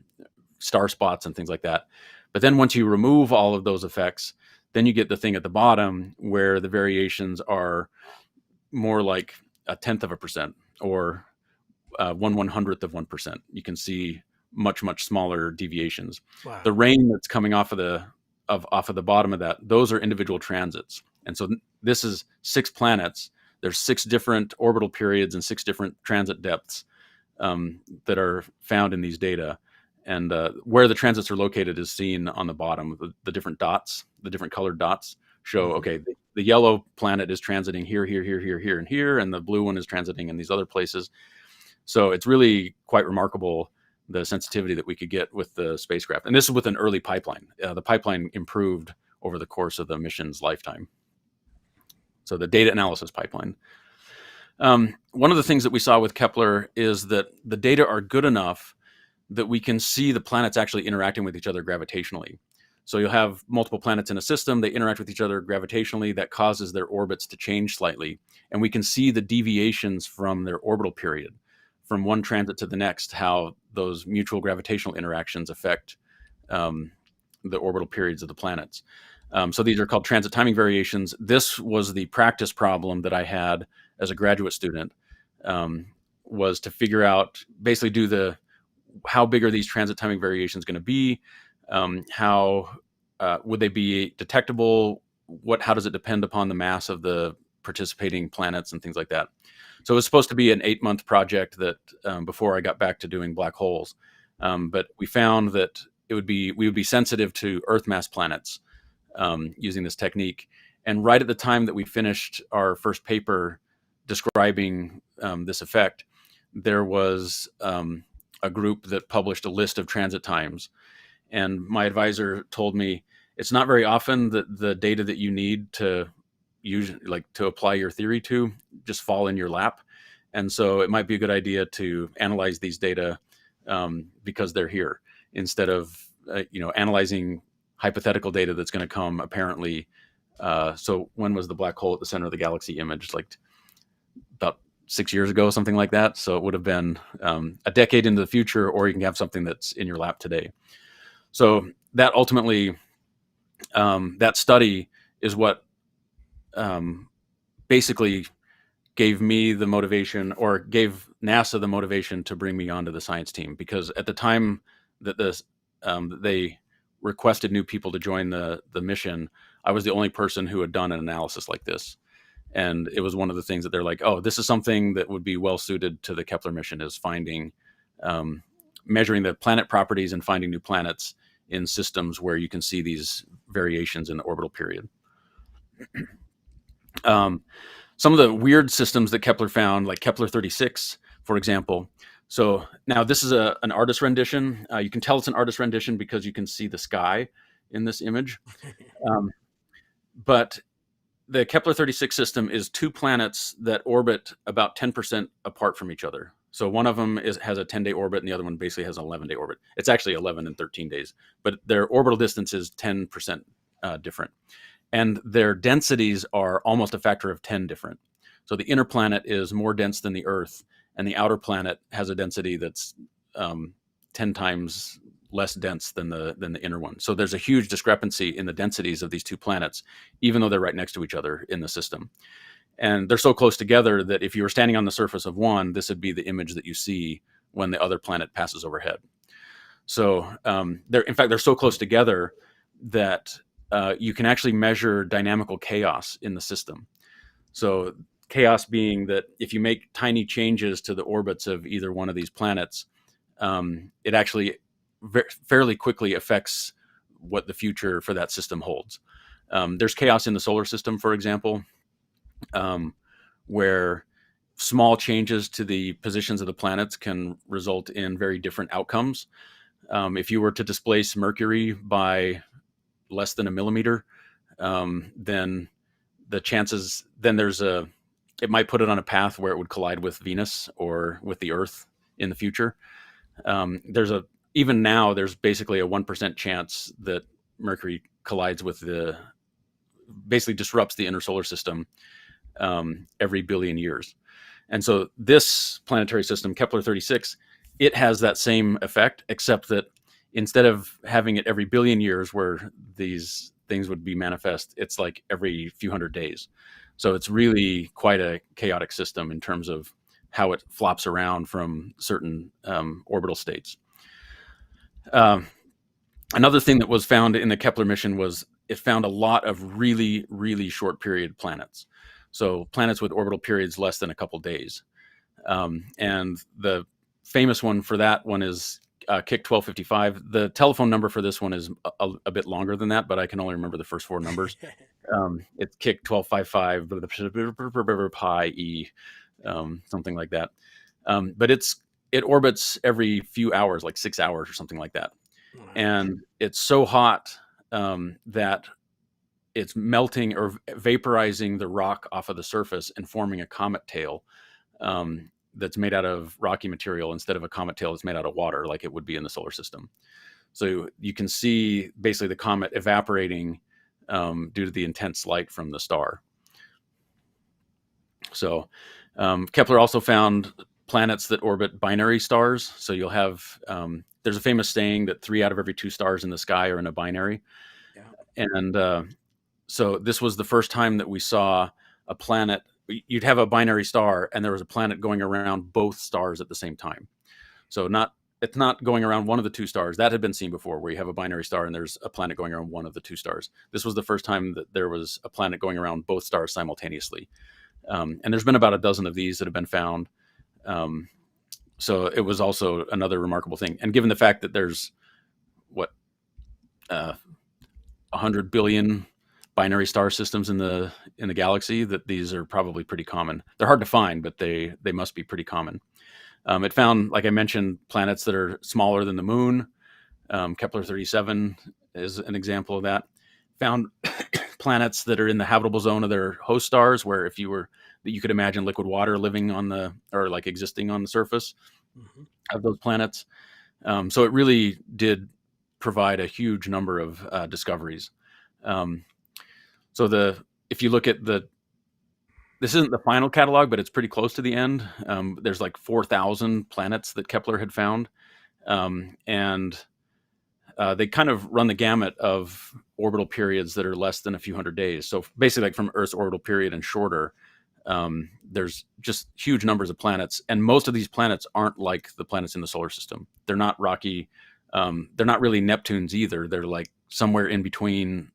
star spots and things like that. But then once you remove all of those effects, then you get the thing at the bottom where the variations are more like 1/10% or 1/100th of 1%. You can see much, much smaller deviations. Wow. The rain that's coming off of the bottom of that, those are individual transits. And so this is 6 planets. There's 6 different orbital periods and 6 different transit depths that are found in these data. And where the transits are located is seen on the bottom. The different dots, the different colored dots show, okay, the yellow planet is transiting here, here, here, here, here, and here, and the blue one is transiting in these other places. So it's really quite remarkable, the sensitivity that we could get with the spacecraft. And this is with an early pipeline. The pipeline improved over the course of the mission's lifetime. So the data analysis pipeline. One of the things that we saw with Kepler is that the data are good enough that we can see the planets actually interacting with each other gravitationally. So you'll have multiple planets in a system, they interact with each other gravitationally, that causes their orbits to change slightly. And we can see the deviations from their orbital period, from one transit to the next, how those mutual gravitational interactions affect the orbital periods of the planets. So these are called transit timing variations. This was the practice problem that I had as a graduate student, was to figure out, basically how big are these transit timing variations going to be? How would they be detectable? How does it depend upon the mass of the participating planets and things like that? So it was supposed to be an 8-month project that before I got back to doing black holes. But we found that we would be sensitive to Earth mass planets using this technique. And right at the time that we finished our first paper describing this effect, there was a group that published a list of transit times. And my advisor told me it's not very often that the data that you need to apply your theory to just fall in your lap. And so it might be a good idea to analyze these data because they're here, instead of analyzing hypothetical data that's going to come apparently. So when was the black hole at the center of the galaxy image? Like about 6 years ago, something like that. So it would have been a decade into the future, or you can have something that's in your lap today. So that ultimately, that study is what basically gave me the motivation, or gave NASA the motivation to bring me onto the science team. Because at the time that they requested new people to join the mission, I was the only person who had done an analysis like this. And it was one of the things that they're like, oh, this is something that would be well suited to the Kepler mission, is measuring the planet properties and finding new planets in systems where you can see these variations in the orbital period. Some of the weird systems that Kepler found, like Kepler 36, for example. So now this is an artist rendition. You can tell it's an artist rendition because you can see the sky in this image. But the Kepler 36 system is 2 planets that orbit about 10% apart from each other. So one of them has a 10-day orbit, and the other one basically has an 11-day orbit. It's actually 11 and 13 days, but their orbital distance is 10% different. and their densities are almost a factor of 10 different. So the inner planet is more dense than the Earth, and the outer planet has a density that's 10 times less dense than the inner one. So there's a huge discrepancy in the densities of these two planets, even though they're right next to each other in the system. And they're so close together that if you were standing on the surface of one, this would be the image that you see when the other planet passes overhead. So in fact, they're so close together that you can actually measure dynamical chaos in the system. So chaos being that if you make tiny changes to the orbits of either one of these planets, it actually fairly quickly affects what the future for that system holds. There's chaos in the solar system, for example, where small changes to the positions of the planets can result in very different outcomes. If you were to displace Mercury by less than a millimeter, then the chances, then it might put it on a path where it would collide with Venus or with the Earth in the future. Even now, there's basically a 1% chance that Mercury collides with basically disrupts the inner solar system every billion years. And so this planetary system, Kepler 36, it has that same effect, except that instead of having it every billion years where these things would be manifest, it's like every few hundred days. So it's really quite a chaotic system in terms of how it flops around from certain orbital states. Another thing that was found in the Kepler mission was it found a lot of really, really short period planets. So planets with orbital periods less than a couple days. And the famous one for that one is KIC 1255. The telephone number for this one is a bit longer than that, but I can only remember the first four numbers. It's KIC 1255 pi e, something like that. But it orbits every few hours, like 6 hours or something like that. And it's so hot that it's melting or vaporizing the rock off of the surface and forming a comet tail that's made out of rocky material instead of a comet tail that's made out of water like it would be in the solar system. So you can see basically the comet evaporating due to the intense light from the star. So Kepler also found planets that orbit binary stars. So you'll have, there's a famous saying that 3 out of every 2 stars in the sky are in a binary. Yeah. And so this was the first time that we saw a planet. You'd have a binary star and there was a planet going around both stars at the same time. So it's not going around one of the 2 stars. That had been seen before, where you have a binary star and there's a planet going around one of the 2 stars. This was the first time that there was a planet going around both stars simultaneously. And there's been about a dozen of these that have been found. So it was also another remarkable thing. And given the fact that there's 100 billion binary star systems in the galaxy, that these are probably pretty common. They're hard to find, but they must be pretty common. It found, like I mentioned, planets that are smaller than the moon. Kepler 37 is an example of that. Found planets that are in the habitable zone of their host stars, where if you could imagine liquid water living or like existing on the surface of those planets. So it really did provide a huge number of discoveries. So if you look at this isn't the final catalog, but it's pretty close to the end. There's like 4,000 planets that Kepler had found. And they kind of run the gamut of orbital periods that are less than a few hundred days. So basically like from Earth's orbital period and shorter, there's just huge numbers of planets. And most of these planets aren't like the planets in the solar system. They're not rocky. They're not really Neptunes either. They're like somewhere in between.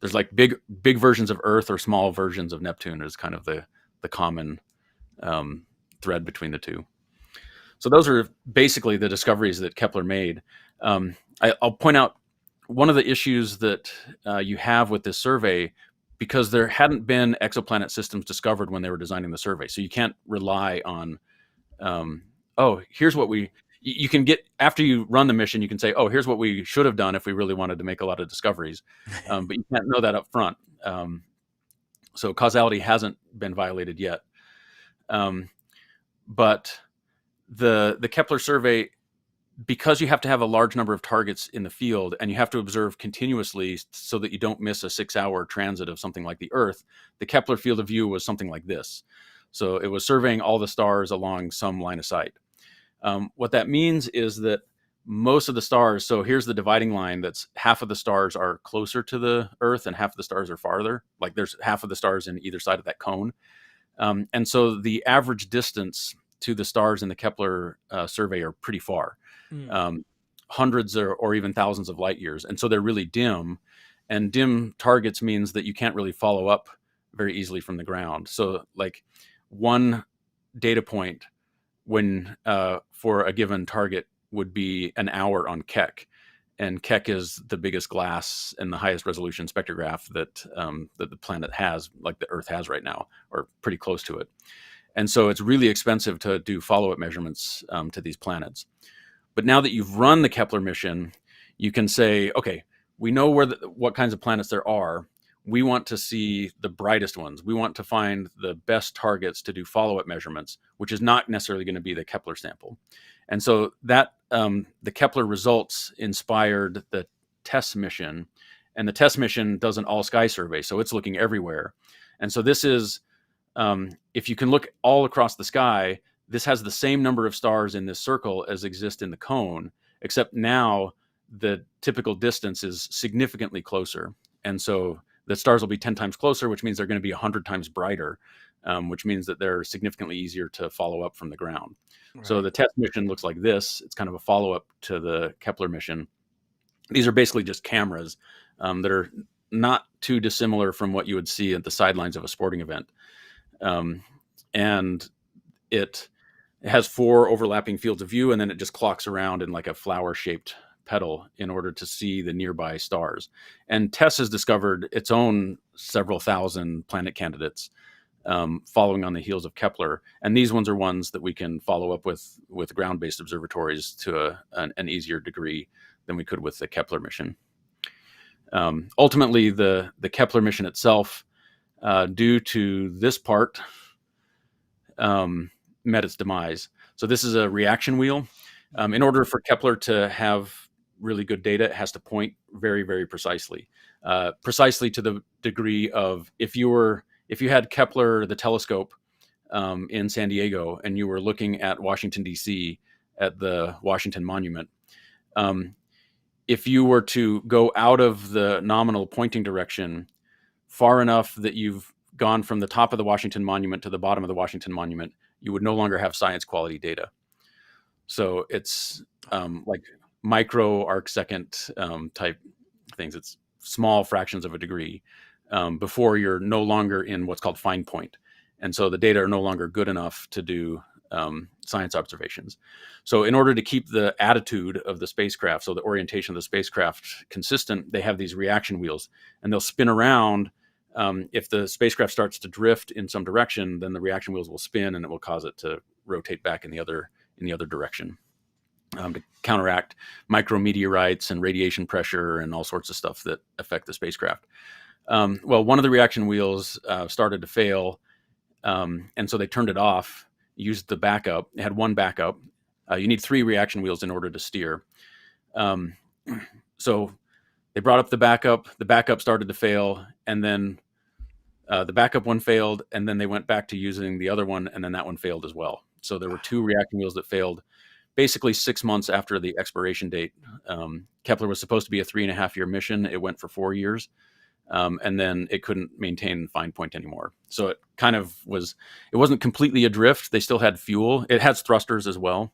There's like big versions of Earth or small versions of Neptune is kind of the common thread between the two. So those are basically the discoveries that Kepler made. I'll point out one of the issues that you have with this survey, because there hadn't been exoplanet systems discovered when they were designing the survey. So you can't rely on, here's what you can get after you run the mission. You can say, here's what we should have done if we really wanted to make a lot of discoveries. But you can't know that up front. So causality hasn't been violated yet. But the Kepler survey because you have to have a large number of targets in the field and you have to observe continuously so that you don't miss a 6-hour transit of something like the Earth, the Kepler field of view was something like this. So it was surveying all the stars along some line of sight. What that means is that most of the stars, so here's the dividing line, that's half of the stars are closer to the Earth and half of the stars are farther. Like there's half of the stars in either side of that cone. And so the average distance to the stars in the Kepler survey are pretty far, um, hundreds or even thousands of light years. And so they're really dim. And dim targets means that you can't really follow up very easily from the ground. So like one data point when for a given target would be an hour on Keck. And Keck is the biggest glass and the highest resolution spectrograph that that the planet has, like the Earth has right now, or pretty close to it. And so it's really expensive to do follow-up measurements to these planets. But now that you've run the Kepler mission, you can say, okay, we know what kinds of planets there are. We want to see the brightest ones. We want to find the best targets to do follow-up measurements, which is not necessarily going to be the Kepler sample. And so that the Kepler results inspired the TESS mission, and the TESS mission does an all-sky survey, so it's looking everywhere. And so this is, if you can look all across the sky, this has the same number of stars in this circle as exist in the cone, except now the typical distance is significantly closer. And so the stars will be 10 times closer, which means they're going to be 100 times brighter, which means that they're significantly easier to follow up from the ground. Right. So the TESS mission looks like this. It's kind of a follow-up to the Kepler mission. These are basically just cameras that are not too dissimilar from what you would see at the sidelines of a sporting event. And it has 4 overlapping fields of view, and then it just clocks around in like a flower-shaped petal in order to see the nearby stars. And TESS has discovered its own several thousand planet candidates following on the heels of Kepler. And these ones are ones that we can follow up with ground-based observatories to an easier degree than we could with the Kepler mission. Ultimately, the Kepler mission itself, due to this part, met its demise. So this is a reaction wheel. In order for Kepler to have really good data, it has to point very, very precisely. Precisely to the degree of if you had Kepler, the telescope, in San Diego, and you were looking at Washington, D.C. at the Washington Monument, if you were to go out of the nominal pointing direction far enough that you've gone from the top of the Washington Monument to the bottom of the Washington Monument, you would no longer have science quality data. So it's like micro arc second type things. It's small fractions of a degree before you're no longer in what's called fine point. And so the data are no longer good enough to do science observations. So in order to keep the attitude of the spacecraft, so the orientation of the spacecraft consistent, they have these reaction wheels, and they'll spin around. If the spacecraft starts to drift in some direction, then the reaction wheels will spin and it will cause it to rotate back in the other direction to counteract micrometeorites and radiation pressure and all sorts of stuff that affect the spacecraft. Well, one of the reaction wheels started to fail, and so they turned it off, used the backup. It had one backup. You need 3 reaction wheels in order to steer. So they brought up the backup. The backup started to fail, and then the backup one failed, and then they went back to using the other one, and then that one failed as well. So there were 2 reaction wheels that failed basically 6 months after the expiration date. Kepler was supposed to be a 3.5-year mission. It went for 4 years, and then it couldn't maintain fine point anymore. So it kind of it wasn't completely adrift. They still had fuel. It has thrusters as well.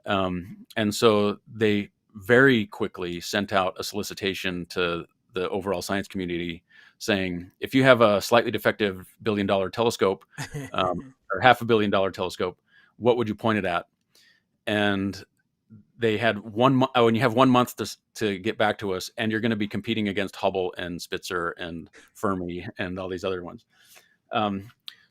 And so they very quickly sent out a solicitation to the overall science community saying, if you have a slightly defective $1 billion telescope or $500 million telescope, what would you point it at? And they had 1 month. Oh, and you have 1 month to get back to us, and you're going to be competing against Hubble and Spitzer and Fermi and all these other ones.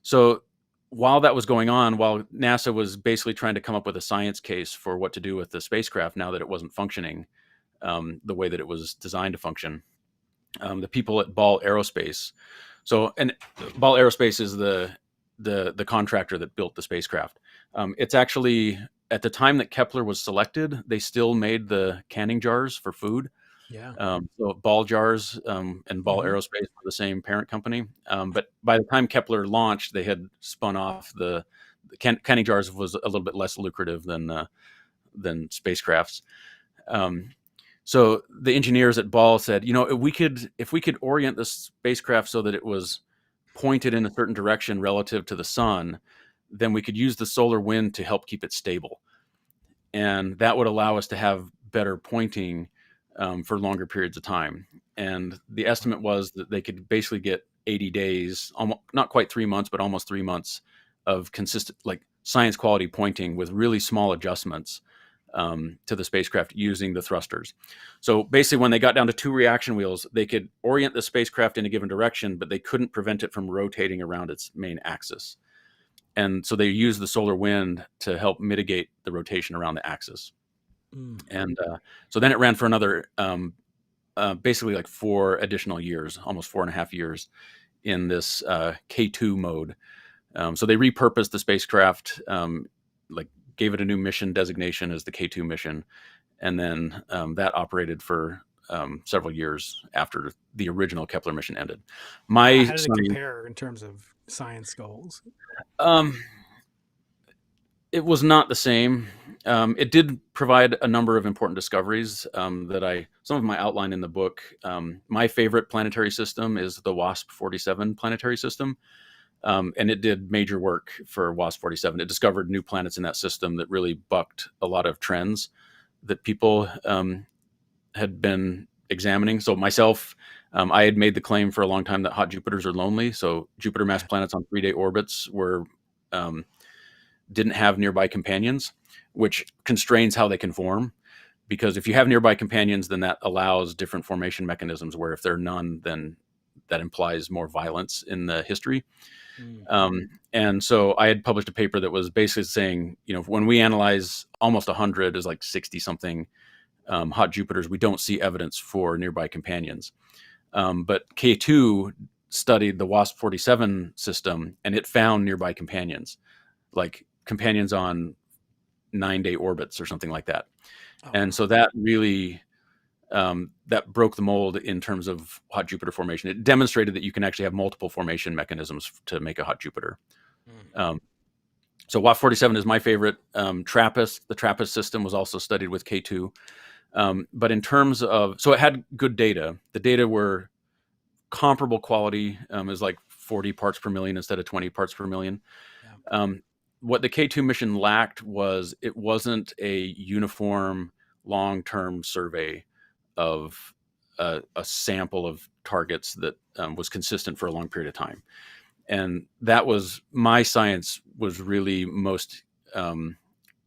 So while that was going on, while NASA was basically trying to come up with a science case for what to do with the spacecraft now that it wasn't functioning the way that it was designed to function, the people at Ball Aerospace. And Ball Aerospace is the contractor that built the spacecraft. It's actually at the time that Kepler was selected, they still made the canning jars for food. Yeah. So Ball Jars and Ball Hmm. Aerospace were the same parent company. But by the time Kepler launched, they had spun off the canning jars was a little bit less lucrative than spacecrafts. Um, so the engineers at Ball said, if we could orient the spacecraft so that it was pointed in a certain direction relative to the sun, then we could use the solar wind to help keep it stable, and that would allow us to have better pointing for longer periods of time. And the estimate was that they could basically get 80 days, almost, not quite 3 months, but almost 3 months of consistent, like science quality pointing with really small adjustments to the spacecraft using the thrusters. So basically, when they got down to 2 reaction wheels, they could orient the spacecraft in a given direction, but they couldn't prevent it from rotating around its main axis. And so they used the solar wind to help mitigate the rotation around the axis. Mm. And so then it ran for another, basically like 4 additional years, almost 4.5 years in this K2 mode. So they repurposed the spacecraft, like gave it a new mission designation as the K2 mission. And then that operated for several years after the original Kepler mission ended. My How did it son, compare in terms of science goals? um, it was not the same. It did provide a number of important discoveries some of them I outline in the book. My favorite planetary system is the WASP-47 planetary system, and it did major work for WASP-47. It discovered new planets in that system that really bucked a lot of trends that people had been examining. So myself, I had made the claim for a long time that hot Jupiters are lonely. So Jupiter-mass planets on 3-day orbits um, didn't have nearby companions, which constrains how they can form. Because if you have nearby companions, then that allows different formation mechanisms, where if there are none, then that implies more violence in the history. Mm. And so I had published a paper that was basically saying, when we analyze almost 100, is like 60 something hot Jupiters, we don't see evidence for nearby companions. But K2 studied the WASP-47 system, and it found nearby companions, like companions on 9-day orbits or something like that. Oh, And wow. so that really that broke the mold in terms of hot Jupiter formation. It demonstrated that you can actually have multiple formation mechanisms to make a hot Jupiter. Mm. Um, so WASP-47 is my favorite. TRAPPIST, the TRAPPIST system was also studied with K2. But in terms of, so it had good data. The data were comparable quality, is like 40 parts per million instead of 20 parts per million. Yeah. What the K2 mission lacked was it wasn't a uniform long-term survey of a sample of targets that was consistent for a long period of time. And that was, my science was really most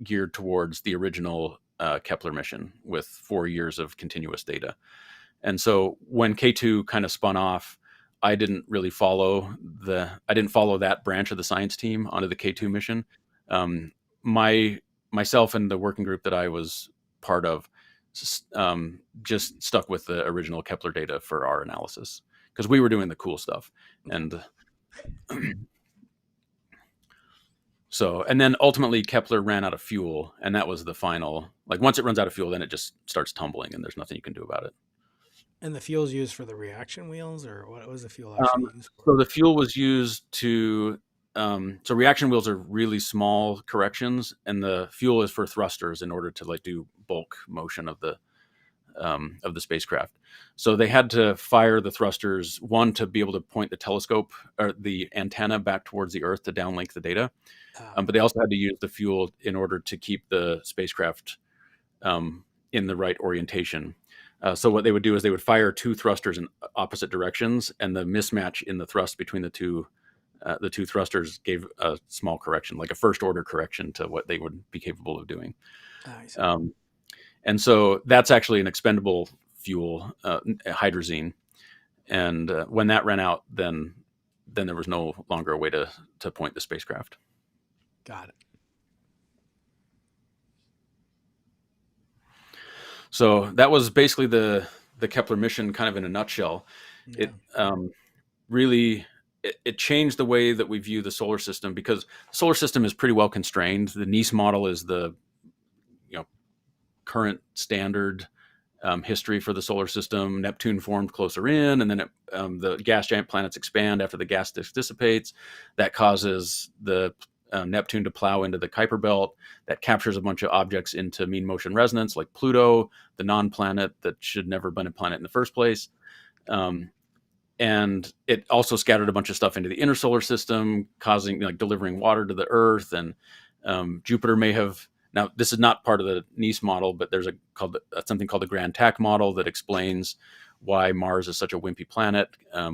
geared towards the original Kepler mission with 4 years of continuous data. And so when K2 kind of spun off, I didn't follow that branch of the science team onto the K2 mission. Um, my myself and the working group that I was part of just stuck with the original Kepler data for our analysis, because we were doing the cool stuff. And so, and then ultimately Kepler ran out of fuel, and that was the final, like once it runs out of fuel, then it just starts tumbling and there's nothing you can do about it. And the fuel's used for the reaction wheels, or what was the fuel actually Um, used for? so the fuel was used to, so reaction wheels are really small corrections, and the fuel is for thrusters in order to like do bulk motion of the spacecraft. So they had to fire the thrusters, one to be able to point the telescope or the antenna back towards the Earth to downlink the data, but they also had to use the fuel in order to keep the spacecraft in the right orientation. So what they would do is they would fire 2 thrusters in opposite directions, and the mismatch in the thrust between the two thrusters gave a small correction, like a first order correction to what they would be capable of doing. I see. Um, and so that's actually an expendable fuel, hydrazine. And when that ran out, then there was no longer a way to point the spacecraft. Got it. So that was basically the Kepler mission, kind of in a nutshell. Yeah. It really it changed the way that we view the solar system, because the solar system is pretty well constrained. The NEAS model is the current standard history for the solar system, Neptune formed closer in, and then the gas giant planets expand after the gas disk dissipates. That causes the Neptune to plow into the Kuiper belt. That captures a bunch of objects into mean motion resonance, like Pluto, the non-planet that should never have been a planet in the first place. And it also scattered a bunch of stuff into the inner solar system, causing, like, delivering water to the Earth. And Jupiter may have, now this is not part of the NEISS model, but there's something called the Grand Tack model that explains why Mars is such a wimpy planet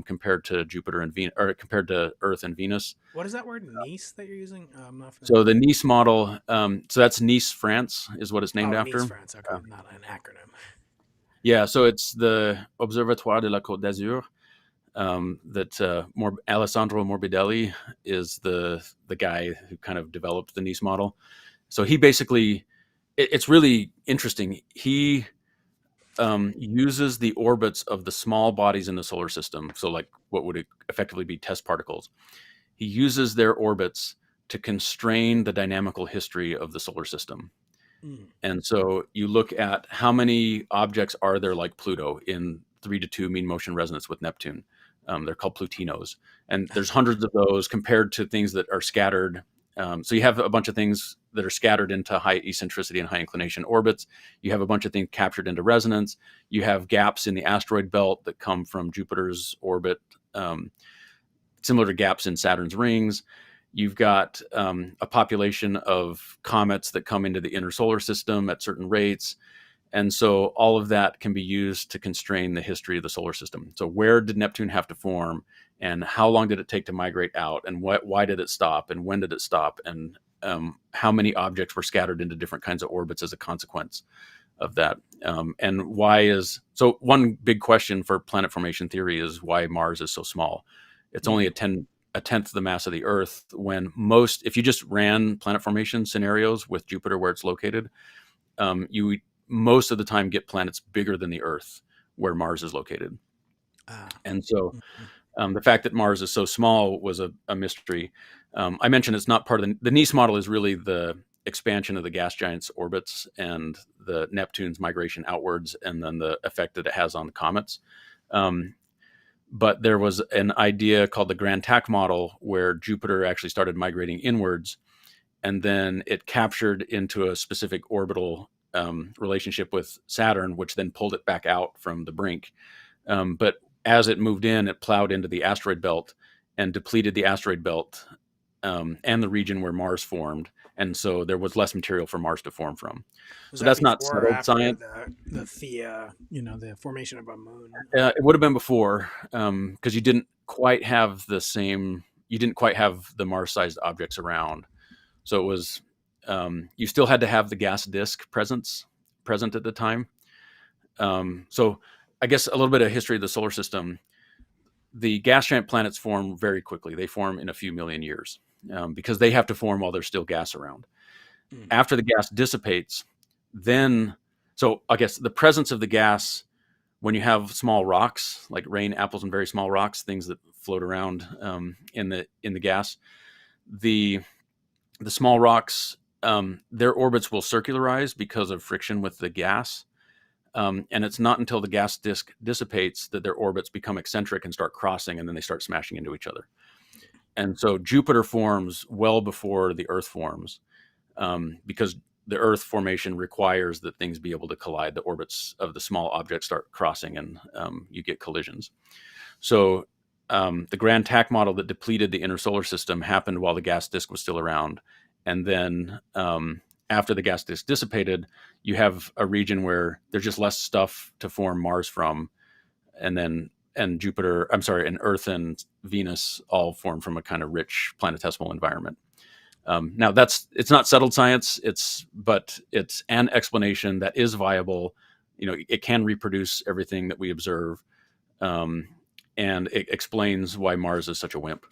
compared to Jupiter and Venus, or compared to Earth and Venus. What is that word, niece, that you're using? I'm not So familiar. the NEISS model, so that's Nice, France, is what it's named Oh, Nice, after. France. Okay, not an acronym. Yeah, so it's the Observatoire de la Côte d'Azur. Alessandro Morbidelli is the guy who kind of developed the NEISS model. So he basically, it's really interesting. He uses the orbits of the small bodies in the solar system. So, like, what would effectively be test particles. He uses their orbits to constrain the dynamical history of the solar system. Mm. And so you look at how many objects are there like Pluto in 3-2 mean motion resonance with Neptune. They're called Plutinos. And there's hundreds of those compared to things that are scattered. So you have a bunch of things that are scattered into high eccentricity and high inclination orbits. You have a bunch of things captured into resonance. You have gaps in the asteroid belt that come from Jupiter's orbit, similar to gaps in Saturn's rings. You've got a population of comets that come into the inner solar system at certain rates. And so all of that can be used to constrain the history of the solar system. So where did Neptune have to form, and how long did it take to migrate out, and why did it stop, and when did it stop, and how many objects were scattered into different kinds of orbits as a consequence of that. And so one big question for planet formation theory is why Mars is so small. It's only a tenth the mass of the Earth, when if you just ran planet formation scenarios with Jupiter where it's located, you most of the time get planets bigger than the Earth where Mars is located. And so the fact that Mars is so small was a mystery. I mentioned it's not part of the NEISS model is really the expansion of the gas giants' orbits and the Neptune's migration outwards, and then the effect that it has on the comets. But there was an idea called the Grand Tack model where Jupiter actually started migrating inwards, and then it captured into a specific orbital relationship with Saturn, which then pulled it back out from the brink. But as it moved in, it plowed into the asteroid belt and depleted the asteroid belt and the region where Mars formed. And so there was less material for Mars to form from. Was So that that's not before or settled after science. the Theia, the formation of a moon? It would have been before, because you didn't quite have the Mars-sized objects around. So it was, you still had to have the gas disk present at the time. So I guess a little bit of history of the solar system. The gas giant planets form very quickly. They form in a few million years because they have to form while there's still gas around. After the gas dissipates, so I guess the presence of the gas, when you have small rocks like rain apples and very small rocks, things that float around in the gas, the small rocks, their orbits will circularize because of friction with the gas. And it's not until the gas disk dissipates that their orbits become eccentric and start crossing, and then they start smashing into each other. And so Jupiter forms well before the Earth forms, because the Earth formation requires that things be able to collide. The orbits of the small objects start crossing, and you get collisions. So the Grand Tack model that depleted the inner solar system happened while the gas disk was still around. And then after the gas disk dissipated, you have a region where there's just less stuff to form Mars from. And Earth and Venus all form from a kind of rich planetesimal environment. Now it's not settled science, but it's an explanation that is viable. It can reproduce everything that we observe. And it explains why Mars is such a wimp.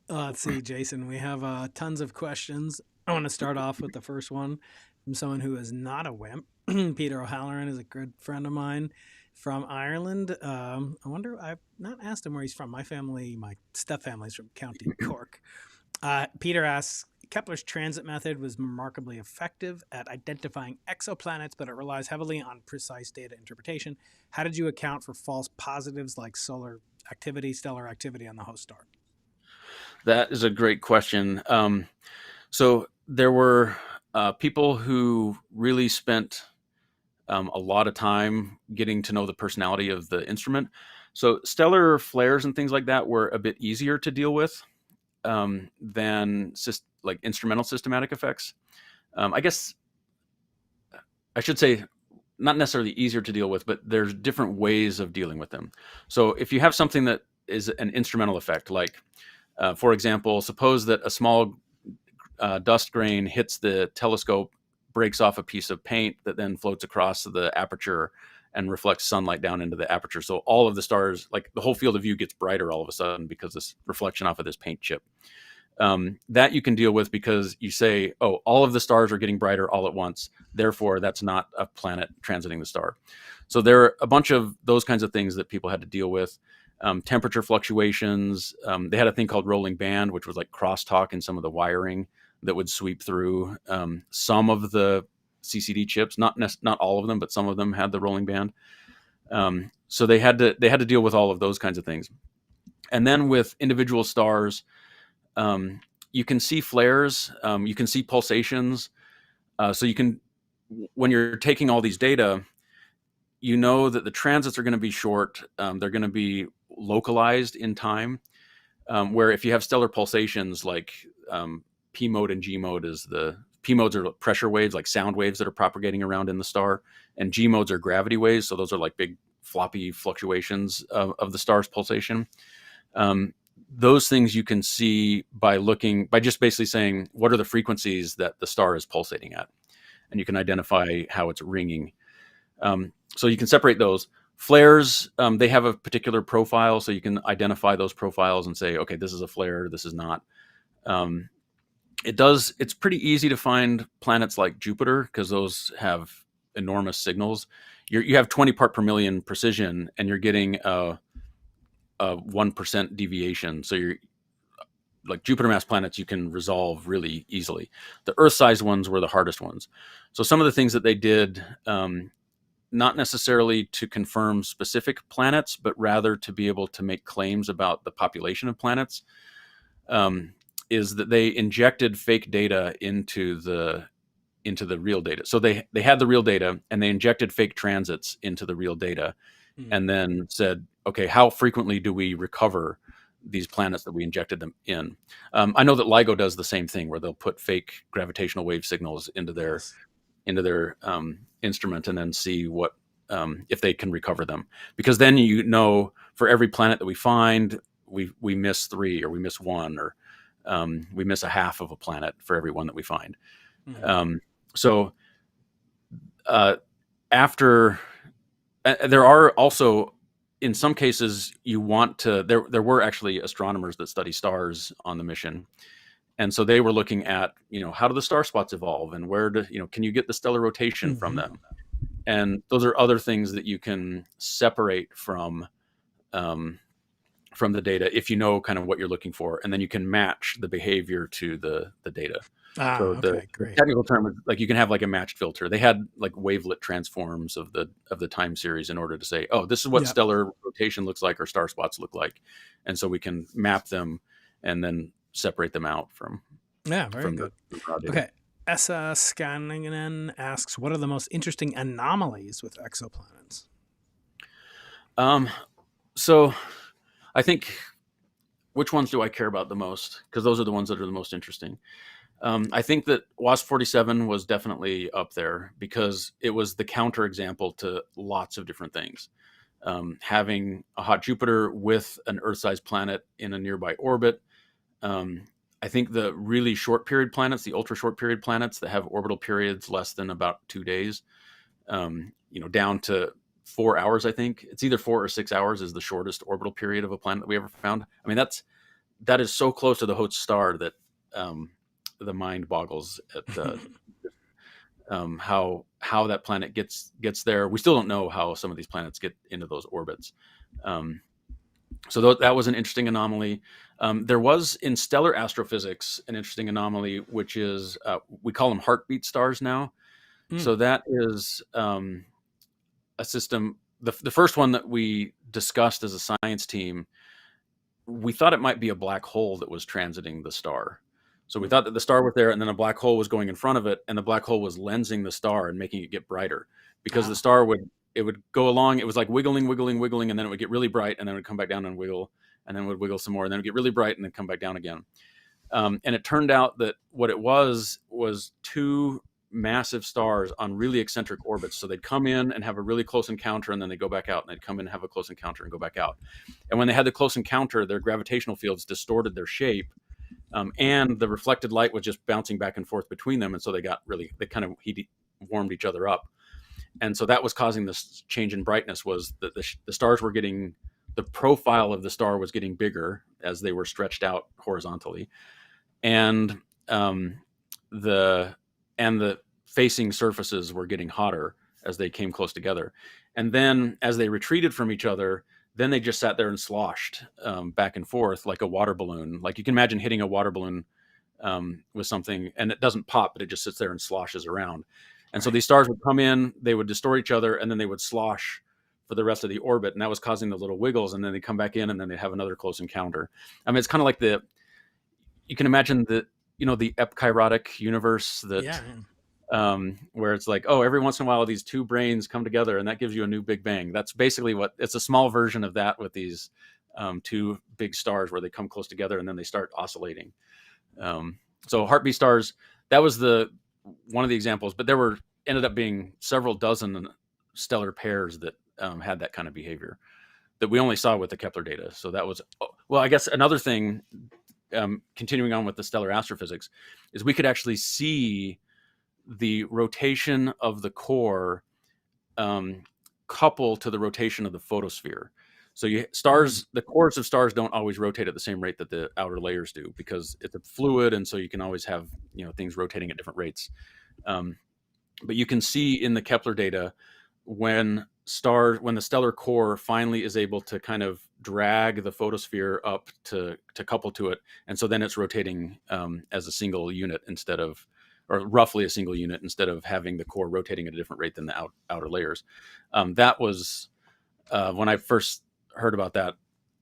Let's see, Jason, we have tons of questions. I want to start off with the first one from someone who is not a wimp. Peter O'Halloran is a good friend of mine from Ireland. I wonder, I've not asked him where he's from. My step family's from County Cork. Peter asks, Kepler's transit method was remarkably effective at identifying exoplanets, but it relies heavily on precise data interpretation. How did you account for false positives like stellar activity on the host star? That is a great question. So there were people who really spent a lot of time getting to know the personality of the instrument. So stellar flares and things like that were a bit easier to deal with than like instrumental systematic effects. I guess I should say not necessarily easier to deal with, but there's different ways of dealing with them. So if you have something that is an instrumental effect, like for example, suppose that a small dust grain hits the telescope, breaks off a piece of paint that then floats across the aperture and reflects sunlight down into the aperture. So all of the stars, like the whole field of view, gets brighter all of a sudden because this reflection off of this paint chip. That you can deal with because you say, oh, all of the stars are getting brighter all at once. Therefore, that's not a planet transiting the star. So there are a bunch of those kinds of things that people had to deal with. Temperature fluctuations. They had a thing called rolling band, which was like crosstalk in some of the wiring that would sweep through some of the CCD chips. Not all of them, but some of them had the rolling band. So they had to deal with all of those kinds of things. And then with individual stars, you can see flares, you can see pulsations. So you can, when you're taking all these data, you know that the transits are going to be short. They're going to be localized in time. Where if you have stellar pulsations like P mode and G mode, P modes are pressure waves, like sound waves that are propagating around in the star, and G modes are gravity waves. So those are like big floppy fluctuations of the star's pulsation. Those things you can see by just basically saying, what are the frequencies that the star is pulsating at? And you can identify how it's ringing. So you can separate those. Flares, they have a particular profile, so you can identify those profiles and say, okay, this is a flare, this is not. It's pretty easy to find planets like Jupiter because those have enormous signals. You have 20 part per million precision, and you're getting a 1% deviation. So you're like Jupiter mass planets you can resolve really easily. The Earth-sized ones were the hardest ones. So some of the things that they did, not necessarily to confirm specific planets, but rather to be able to make claims about the population of planets, is that they injected fake data into the real data. So they had the real data and they injected fake transits into the real data, and then said, okay, how frequently do we recover these planets that we injected them in? I know that LIGO does the same thing, where they'll put fake gravitational wave signals into their instrument and then see what if they can recover them. Because then for every planet that we find, we miss 3 or we miss 1 or we miss a half of a planet for every one that we find. So after there are also, in some cases, there were actually astronomers that study stars on the mission. And so they were looking at, how do the star spots evolve, and can you get the stellar rotation from them? And those are other things that you can separate from the data if you know kind of what you're looking for, and then you can match the behavior to the data. So Okay, the great. technical term is like you can have like a matched filter. They had like wavelet transforms of the time series in order to say, oh, this is what stellar rotation looks like or star spots look like, and so we can map them and then separate them out from Very good. the raw data. Okay. Essa Scanningen asks, what are the most interesting anomalies with exoplanets? So I think, which ones do I care about the most? Because those are the ones that are the most interesting. I think that WASP-47 was definitely up there because it was the counterexample to lots of different things. Having a hot Jupiter with an Earth-sized planet in a nearby orbit. I think the really short period planets, the ultra short period planets that have orbital periods less than about 2 days, down to 4 hours, I think. It's either 4 or 6 hours is the shortest orbital period of a planet that we ever found. I mean, that is so close to the host star that the mind boggles at how that planet gets there. We still don't know how some of these planets get into those orbits. So that was an interesting anomaly. There was in stellar astrophysics an interesting anomaly, which is we call them heartbeat stars now. Mm. So that is a system. The first one that we discussed as a science team, we thought it might be a black hole that was transiting the star. So we thought that the star was there, and then a black hole was going in front of it, and the black hole was lensing the star and making it get brighter because the Wow. star would go along. It was like wiggling, wiggling, wiggling, and then it would get really bright, and then it would come back down and wiggle, and then it would wiggle some more, and then it would get really bright, and then come back down again. And it turned out that what it was two massive stars on really eccentric orbits. So they'd come in and have a really close encounter, and then they'd go back out, and they'd come in and have a close encounter and go back out. And when they had the close encounter, their gravitational fields distorted their shape, and the reflected light was just bouncing back and forth between them. And so they kind of warmed each other up. And so that was causing this change in brightness, was that the stars were getting, the profile of the star was getting bigger as they were stretched out horizontally. And the facing surfaces were getting hotter as they came close together. And then as they retreated from each other, then they just sat there and sloshed back and forth like a water balloon. Like you can imagine hitting a water balloon with something, and it doesn't pop, but it just sits there and sloshes around. And so these stars would come in, they would distort each other, and then they would slosh for the rest of the orbit, and that was causing the little wiggles. And then they come back in, and then they have another close encounter. I mean, it's kind of like you can imagine the epchirotic universe that Yeah. where it's like, oh, every once in a while these two brains come together and that gives you a new Big Bang. That's basically it's a small version of that with these two big stars where they come close together and then they start oscillating. So heartbeat stars, that was one of the examples, but there ended up being several dozen stellar pairs that had that kind of behavior that we only saw with the Kepler data. So that was, well, I guess another thing, continuing on with the stellar astrophysics, is we could actually see the rotation of the core couple to the rotation of the photosphere. So the cores of stars don't always rotate at the same rate that the outer layers do, because it's a fluid, and so you can always have things rotating at different rates. But you can see in the Kepler data when the stellar core finally is able to kind of drag the photosphere up to couple to it, and so then it's rotating as a single unit or roughly a single unit, instead of having the core rotating at a different rate than the outer layers. That was when I first heard about that.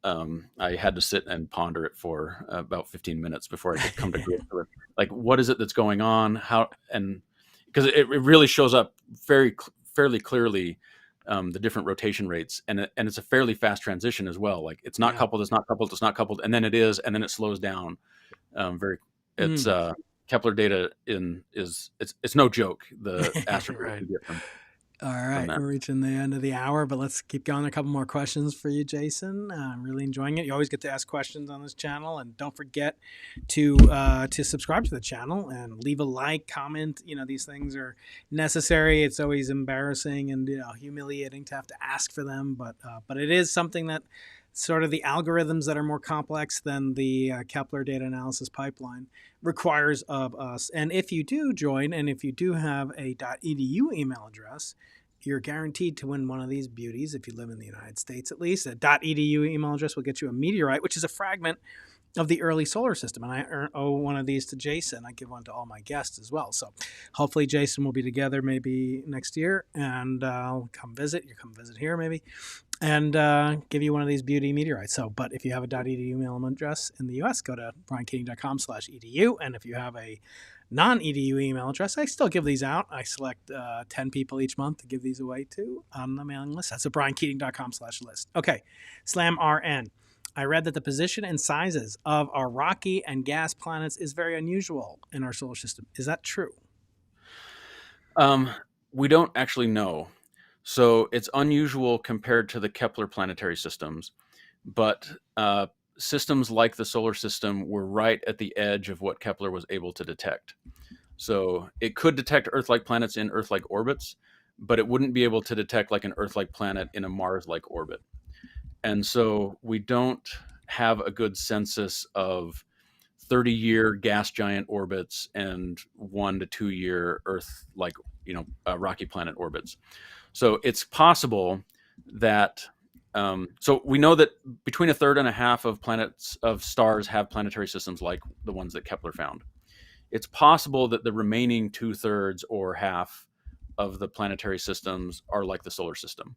I had to sit and ponder it for about 15 minutes before I could come to grips with, like, what is it that's going on? Because it really shows up fairly clearly, the different rotation rates, and it's a fairly fast transition as well. Like it's not coupled, it's not coupled, it's not coupled, and then it is, and then it slows down. It's Kepler data it's no joke. The astrophysics you get from All right, that. we're reaching the end of the hour, but let's keep going. A couple more questions for you, Jason. I'm really enjoying it. You always get to ask questions on this channel, and don't forget to subscribe to the channel and leave a like, comment. These things are necessary. It's always embarrassing and humiliating to have to ask for them, but it is something that sort of the algorithms that are more complex than the Kepler data analysis pipeline requires of us. And if you do join, and if you do have a .edu email address, you're guaranteed to win one of these beauties if you live in the United States at least. A .edu email address will get you a meteorite, which is a fragment of the early solar system. And I owe one of these to Jason. I give one to all my guests as well. So hopefully Jason will be together maybe next year, and I'll come visit. You come visit here maybe, and give you one of these beauty meteorites. So, but if you have a .edu email address in the US, go to briankeating.com/edu. And if you have a non-edu email address, I still give these out. I select 10 people each month to give these away to on the mailing list. That's at briankeating.com/list. Okay, Slam RN. I read that the position and sizes of our rocky and gas planets is very unusual in our solar system. Is that true? We don't actually know. So it's unusual compared to the Kepler planetary systems, but systems like the solar system were right at the edge of what Kepler was able to detect. So it could detect Earth-like planets in Earth-like orbits, but it wouldn't be able to detect like an Earth-like planet in a Mars-like orbit. And so we don't have a good census of 30-year gas giant orbits and 1 to 2 year Earth-like, rocky planet orbits. So it's possible that So we know that between a third and a half of planets of stars have planetary systems like the ones that Kepler found. It's possible that the remaining two-thirds or half of the planetary systems are like the solar system,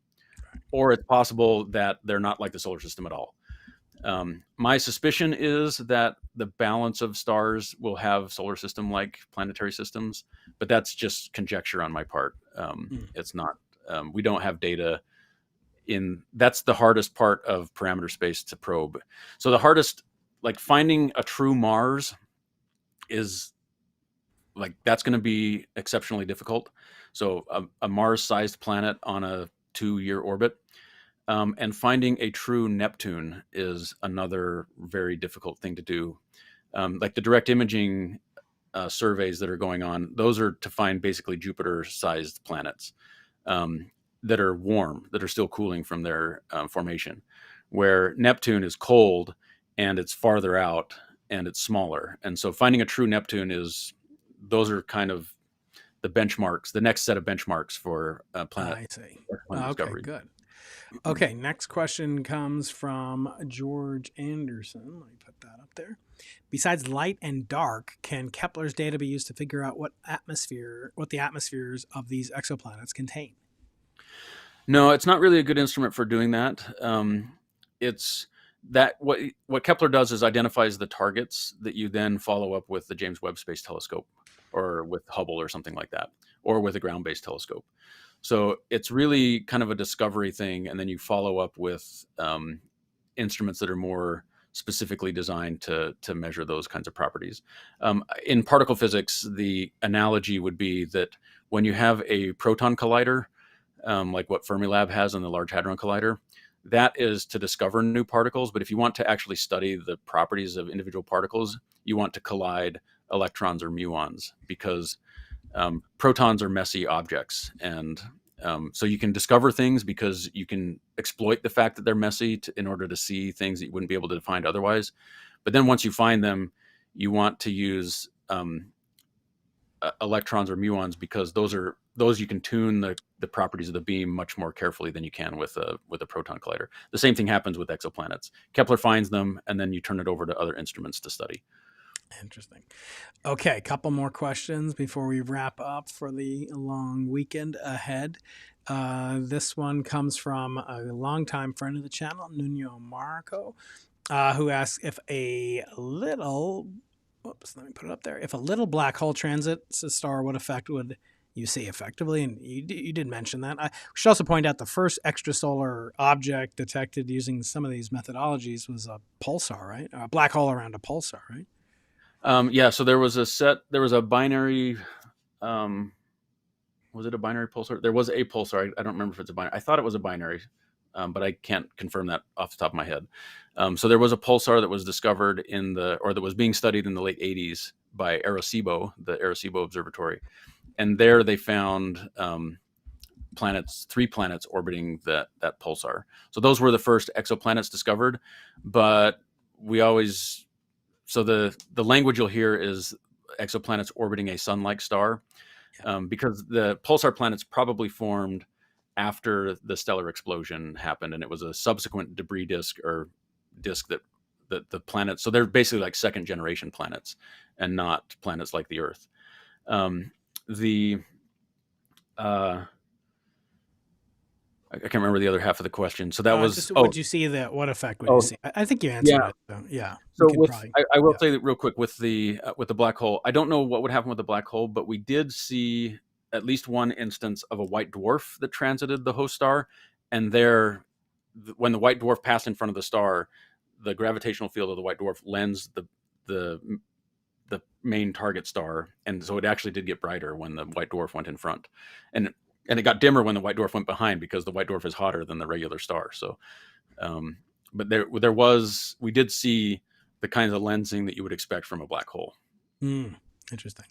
or it's possible that they're not like the solar system at all. My suspicion is that the balance of stars will have solar system like planetary systems, but that's just conjecture on my part. Mm, It's not, we don't have data in that's the hardest part of parameter space to probe. So the hardest, like finding a true Mars is like, that's going to be exceptionally difficult. So a Mars sized planet on a 2-year orbit. And finding a true Neptune is another very difficult thing to do. Like the direct imaging surveys that are going on, those are to find basically Jupiter-sized planets that are warm, that are still cooling from their formation, where Neptune is cold and it's farther out and it's smaller. And so finding a true Neptune those are kind of the benchmarks, the next set of benchmarks for planet I see. Okay, discovery. good. Okay, next question comes from George Anderson. Let me put that up there. Besides light and dark, can Kepler's data be used to figure out what the atmospheres of these exoplanets contain? No, it's not really a good instrument for doing that. It's that what Kepler does is identifies the targets that you then follow up with the James Webb Space Telescope, or with Hubble or something like that, or with a ground-based telescope. So it's really kind of a discovery thing, and then you follow up with instruments that are more specifically designed to measure those kinds of properties. In particle physics, the analogy would be that when you have a proton collider, like what Fermilab has in the Large Hadron Collider, that is to discover new particles. But if you want to actually study the properties of individual particles, you want to collide electrons or muons, because protons are messy objects. And so you can discover things because you can exploit the fact that they're messy in order to see things that you wouldn't be able to find otherwise. But then once you find them, you want to use electrons or muons, because those you can tune the properties of the beam much more carefully than you can with a proton collider. The same thing happens with exoplanets. Kepler finds them, and then you turn it over to other instruments to study. Interesting. Okay, a couple more questions before we wrap up for the long weekend ahead. This one comes from a longtime friend of the channel, Nuno Marco, who asks if a little, oops, let me put it up there. If a little black hole transits a star, what effect would you see effectively? And you did mention that. I should also point out the first extrasolar object detected using some of these methodologies was a pulsar, right? A black hole around a pulsar, right? Yeah, so there was a binary, was it a binary pulsar? There was a pulsar. I don't remember if it's a binary. I thought it was a binary, but I can't confirm that off the top of my head. So there was a pulsar that was discovered that was being studied in the late 80s by Arecibo, the Arecibo Observatory. And there they found three planets orbiting that pulsar. So those were the first exoplanets discovered. But so the language you'll hear is exoplanets orbiting a sun-like star, because the pulsar planets probably formed after the stellar explosion happened, and it was a subsequent debris disk that the planets. So they're basically like second generation planets, and not planets like the Earth. The I can't remember the other half of the question. So that was Just would you see that? What effect would you oh see? I think you answered yeah. it. So, yeah, you So can probably. I will Yeah. say that real quick with the black hole. I don't know what would happen with the black hole, but we did see at least one instance of a white dwarf that transited the host star, and when the white dwarf passed in front of the star, the gravitational field of the white dwarf lensed the main target star, and so it actually did get brighter when the white dwarf went in front, and it got dimmer when the white dwarf went behind, because the white dwarf is hotter than the regular star. So, but we did see the kinds of lensing that you would expect from a black hole. Interesting.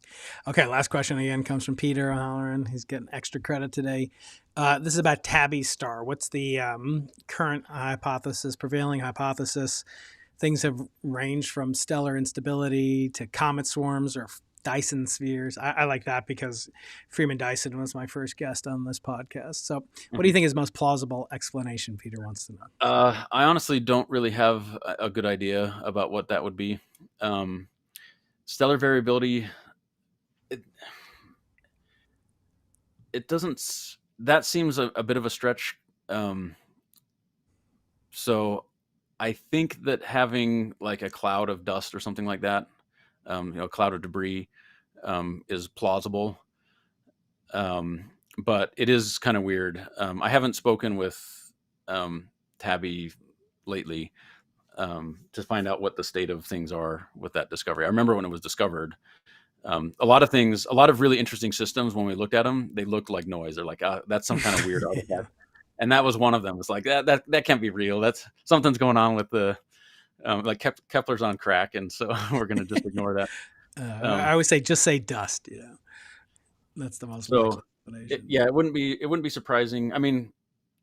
Okay, last question again comes from Peter Halloran. He's getting extra credit today. This is about Tabby's star. What's the current prevailing hypothesis? Things have ranged from stellar instability to comet swarms or Dyson spheres. I like that because Freeman Dyson was my first guest on this podcast. So, what do you Mhm. think is the most plausible explanation? Peter wants to know. I honestly don't really have a good idea about what that would be. Um, stellar variability, it, it doesn't. That seems a bit of a stretch. Um, so I think that having like a cloud of dust or something like that, a cloud of debris, is plausible. But it is kind of weird. I haven't spoken with um, Tabby lately to find out what the state of things are with that discovery. I remember when it was discovered, a lot of things, a lot of really interesting systems. When we looked at them, they looked like noise. They're like, that's some kind of weird Yeah. artifact, and that was one of them. It's like that can't be real. That's something's going on with the like Kepler's on crack, and so we're going to just ignore that. I Um, always say just say dust. That's the most likely so explanation. yeah, it wouldn't be surprising. I mean,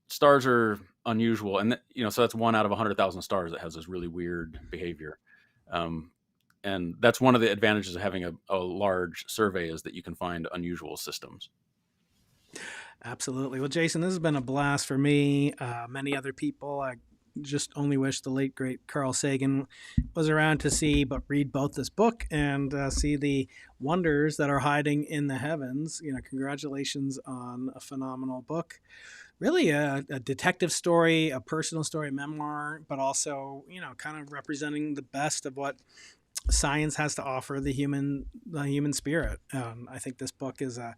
stars are unusual, and so that's one out of 100,000 stars that has this really weird behavior. Um, and that's one of the advantages of having a large survey is that you can find unusual systems. Absolutely. Well, Jason, this has been a blast for me. Many other people. I just only wish the late great Carl Sagan was around to see, but read both this book and see the wonders that are hiding in the heavens. Congratulations on a phenomenal book. Really a detective story, a personal story, a memoir, but also kind of representing the best of what science has to offer the human spirit. I think this book is a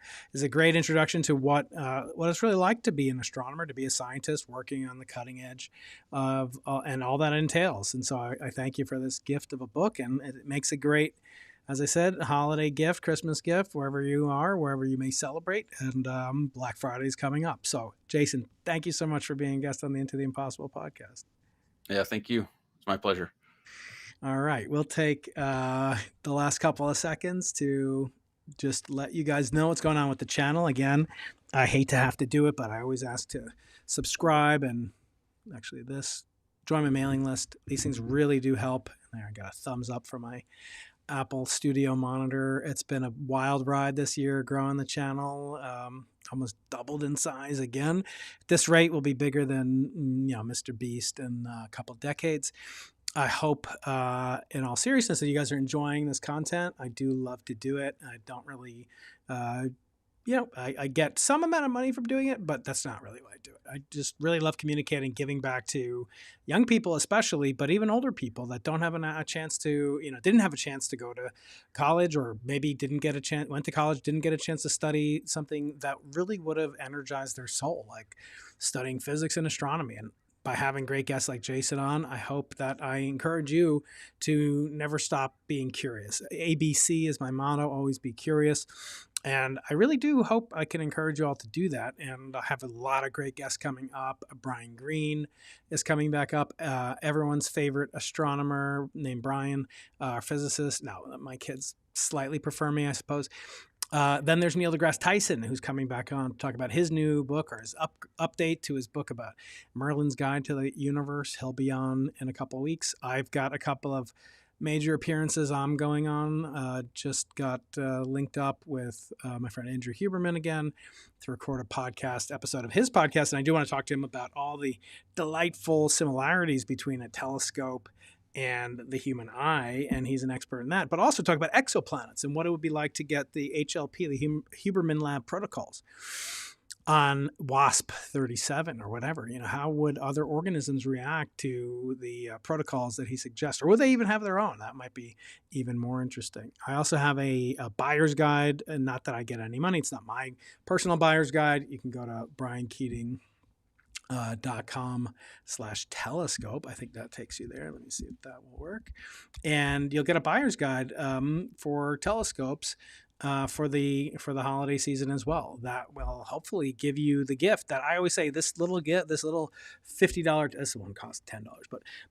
great introduction to what it's really like to be an astronomer, to be a scientist working on the cutting edge of and all that entails. And so I thank you for this gift of a book, and it makes a great, as I said, holiday gift, Christmas gift, wherever you are, wherever you may celebrate. And Black Friday is coming up. So, Jason, thank you so much for being a guest on the Into the Impossible podcast. Yeah, thank you. It's my pleasure. All right, we'll take the last couple of seconds to just let you guys know what's going on with the channel. Again, I hate to have to do it, but I always ask to subscribe and actually join my mailing list. These things really do help. There, I got a thumbs up for my Apple Studio monitor. It's been a wild ride this year growing the channel. Almost doubled in size again. At this rate, will be bigger than Mr. Beast in a couple decades. I hope, in all seriousness, that you guys are enjoying this content. I do love to do it. I don't really, uh, I get some amount of money from doing it, but that's not really why I do it. I just really love communicating, giving back to young people, especially, but even older people that don't have a chance to, didn't have a chance to go to college, or maybe didn't get a chance, went to college, didn't get a chance to study something that really would have energized their soul, like studying physics and astronomy. And by having great guests like Jason on, I hope that I encourage you to never stop being curious. ABC is my motto, always be curious. And I really do hope I can encourage you all to do that. And I have a lot of great guests coming up. Brian Greene is coming back up. Everyone's favorite astronomer named Brian, physicist. Now, my kids slightly prefer me, I suppose. Then there's Neil deGrasse Tyson, who's coming back on to talk about his new book, or his update to his book about Merlin's Guide to the Universe. He'll be on in a couple of weeks. I've got a couple of major appearances I'm going on. Just got linked up with my friend Andrew Huberman again to record a podcast episode of his podcast. And I do want to talk to him about all the delightful similarities between a telescope and the human eye, and he's an expert in that, but also talk about exoplanets and what it would be like to get the HLP, the Huberman Lab protocols on WASP 37 or whatever. How would other organisms react to the protocols that he suggests, or would they even have their own? That might be even more interesting. I also have a buyer's guide, and not that I get any money. It's not my personal buyer's guide. You can go to Brian Keating .com/telescope. I think that takes you there. Let me see if that will work. And you'll get a buyer's guide for telescopes for the holiday season as well. That will hopefully give you the gift that I always say. This little gift, this little $50. This one costs $10,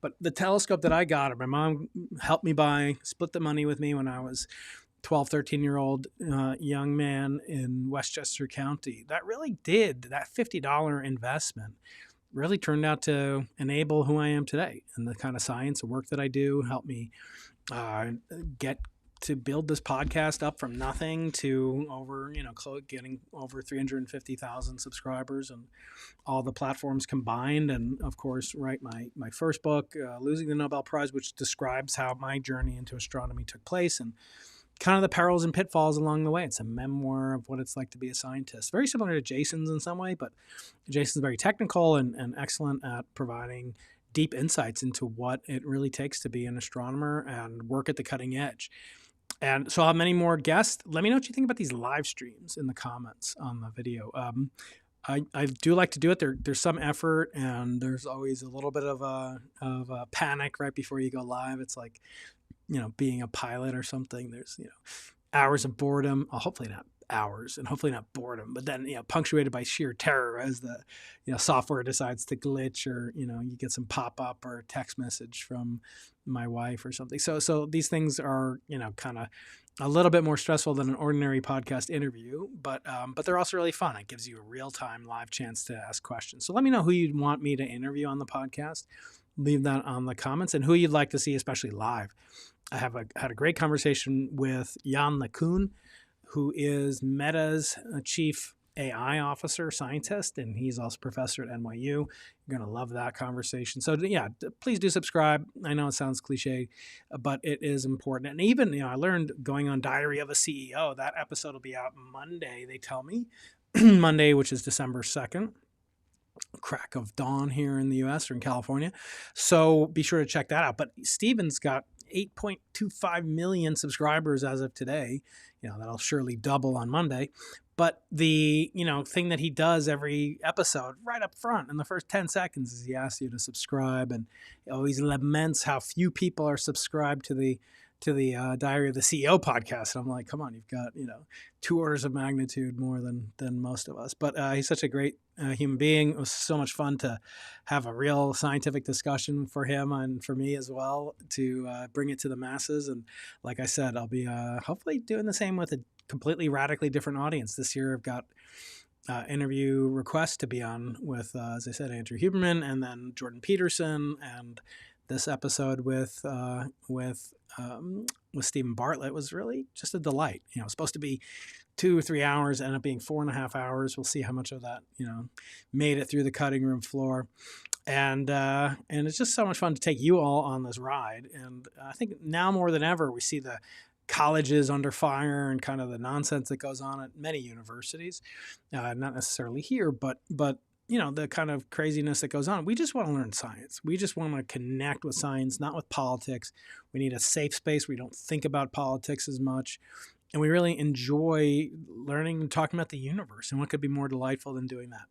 but the telescope that I got, or my mom helped me buy, split the money with me when I was 12, 13-year-old young man in Westchester County. That $50 investment really turned out to enable who I am today, and the kind of science and work that I do helped me get to build this podcast up from nothing to over, getting over 350,000 subscribers and all the platforms combined. And of course, write my first book, Losing the Nobel Prize, which describes how my journey into astronomy took place and kind of the perils and pitfalls along the way. It's a memoir of what it's like to be a scientist. Very similar to Jason's in some way, but Jason's very technical and excellent at providing deep insights into what it really takes to be an astronomer and work at the cutting edge. And so I'll have many more guests. Let me know what you think about these live streams in the comments on the video. I do like to do it. There's some effort, and there's always a little bit of a panic right before you go live. It's like, being a pilot or something. There's, hours of boredom. Hopefully not hours, and hopefully not boredom, but then, punctuated by sheer terror as the, software decides to glitch, or, you get some pop-up or text message from my wife or something. So these things are, kind of a little bit more stressful than an ordinary podcast interview, but they're also really fun. It gives you a real-time live chance to ask questions. So let me know who you'd want me to interview on the podcast. Leave that on the comments, and who you'd like to see, especially live. I had a great conversation with Jan LeCun, who is Meta's chief AI officer scientist, and he's also professor at NYU. You're going to love that conversation. So yeah, please do subscribe. I know it sounds cliche, but it is important. And even, I learned going on Diary of a CEO, that episode will be out Monday, they tell me. Monday, which is December 2nd. Crack of dawn here in the US or in California. So be sure to check that out. But Steven's got 8.25 million subscribers as of today. That'll surely double on Monday. But the, thing that he does every episode right up front in the first 10 seconds is he asks you to subscribe, and he always laments how few people are subscribed to the Diary of the CEO podcast. And I'm like, come on, you've got, 2 orders of magnitude more than most of us. But he's such a great human being. It was so much fun to have a real scientific discussion for him and for me as well, to bring it to the masses. And like I said, I'll be hopefully doing the same with a completely radically different audience. This year I've got interview requests to be on with, as I said, Andrew Huberman, and then Jordan Peterson, and this episode with Stephen Bartlett was really just a delight. It's supposed to be 2 or 3 hours, ended up being 4.5 hours. We'll see how much of that, made it through the cutting room floor. And it's just so much fun to take you all on this ride. And I think now more than ever, we see the colleges under fire and kind of the nonsense that goes on at many universities, not necessarily here, but the kind of craziness that goes on. We just want to learn science. We just want to connect with science, not with politics. We need a safe space where we don't think about politics as much. And we really enjoy learning and talking about the universe. And what could be more delightful than doing that?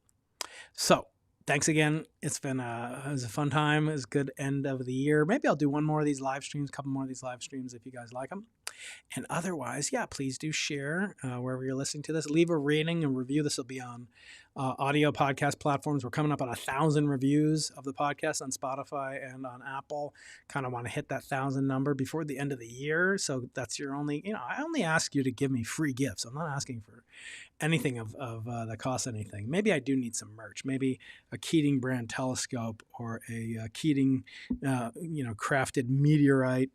So thanks again. It was a fun time. It was a good end of the year. Maybe I'll do one more of these live streams, a couple more of these live streams if you guys like them. And otherwise, please do share wherever you're listening to this. Leave a rating and review. This will be on audio podcast platforms. We're coming up on 1,000 reviews of the podcast on Spotify and on Apple. Kind of want to hit that 1,000 number before the end of the year. So that's your only, I only ask you to give me free gifts. I'm not asking for anything of that costs anything. Maybe I do need some merch. Maybe a Keating brand telescope, or a Keating, crafted meteorite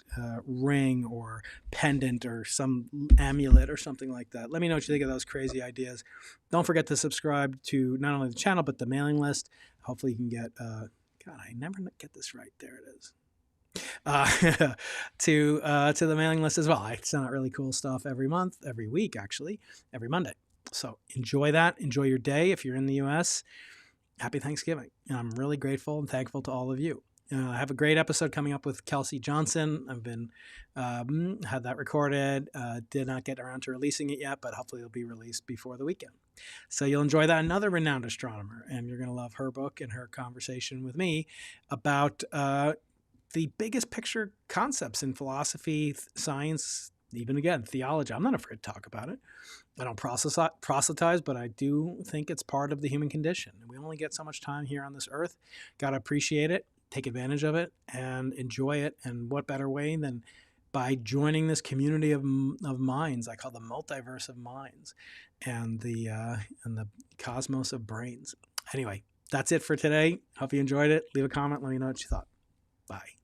ring or pendant, or some amulet or something like that. Let me know what you think of those crazy ideas. Don't forget to subscribe to not only the channel, but the mailing list. Hopefully you can get, God, I never get this right. There it is. To the mailing list as well. I send out really cool stuff every month, every week, actually, every Monday. So enjoy that. Enjoy your day. If you're in the U.S., happy Thanksgiving. And I'm really grateful and thankful to all of you. I have a great episode coming up with Kelsey Johnson. I've been had that recorded. Did not get around to releasing it yet, but hopefully it'll be released before the weekend. So you'll enjoy that. Another renowned astronomer, and you're going to love her book and her conversation with me about the biggest picture concepts in philosophy, science, even again, theology. I'm not afraid to talk about it. I don't proselytize, but I do think it's part of the human condition. We only get so much time here on this earth. Got to appreciate it, take advantage of it, and enjoy it. And what better way than by joining this community of minds I call the multiverse of minds, and the cosmos of brains. Anyway, that's it for today. Hope you enjoyed it. Leave a comment. Let me know what you thought. Bye.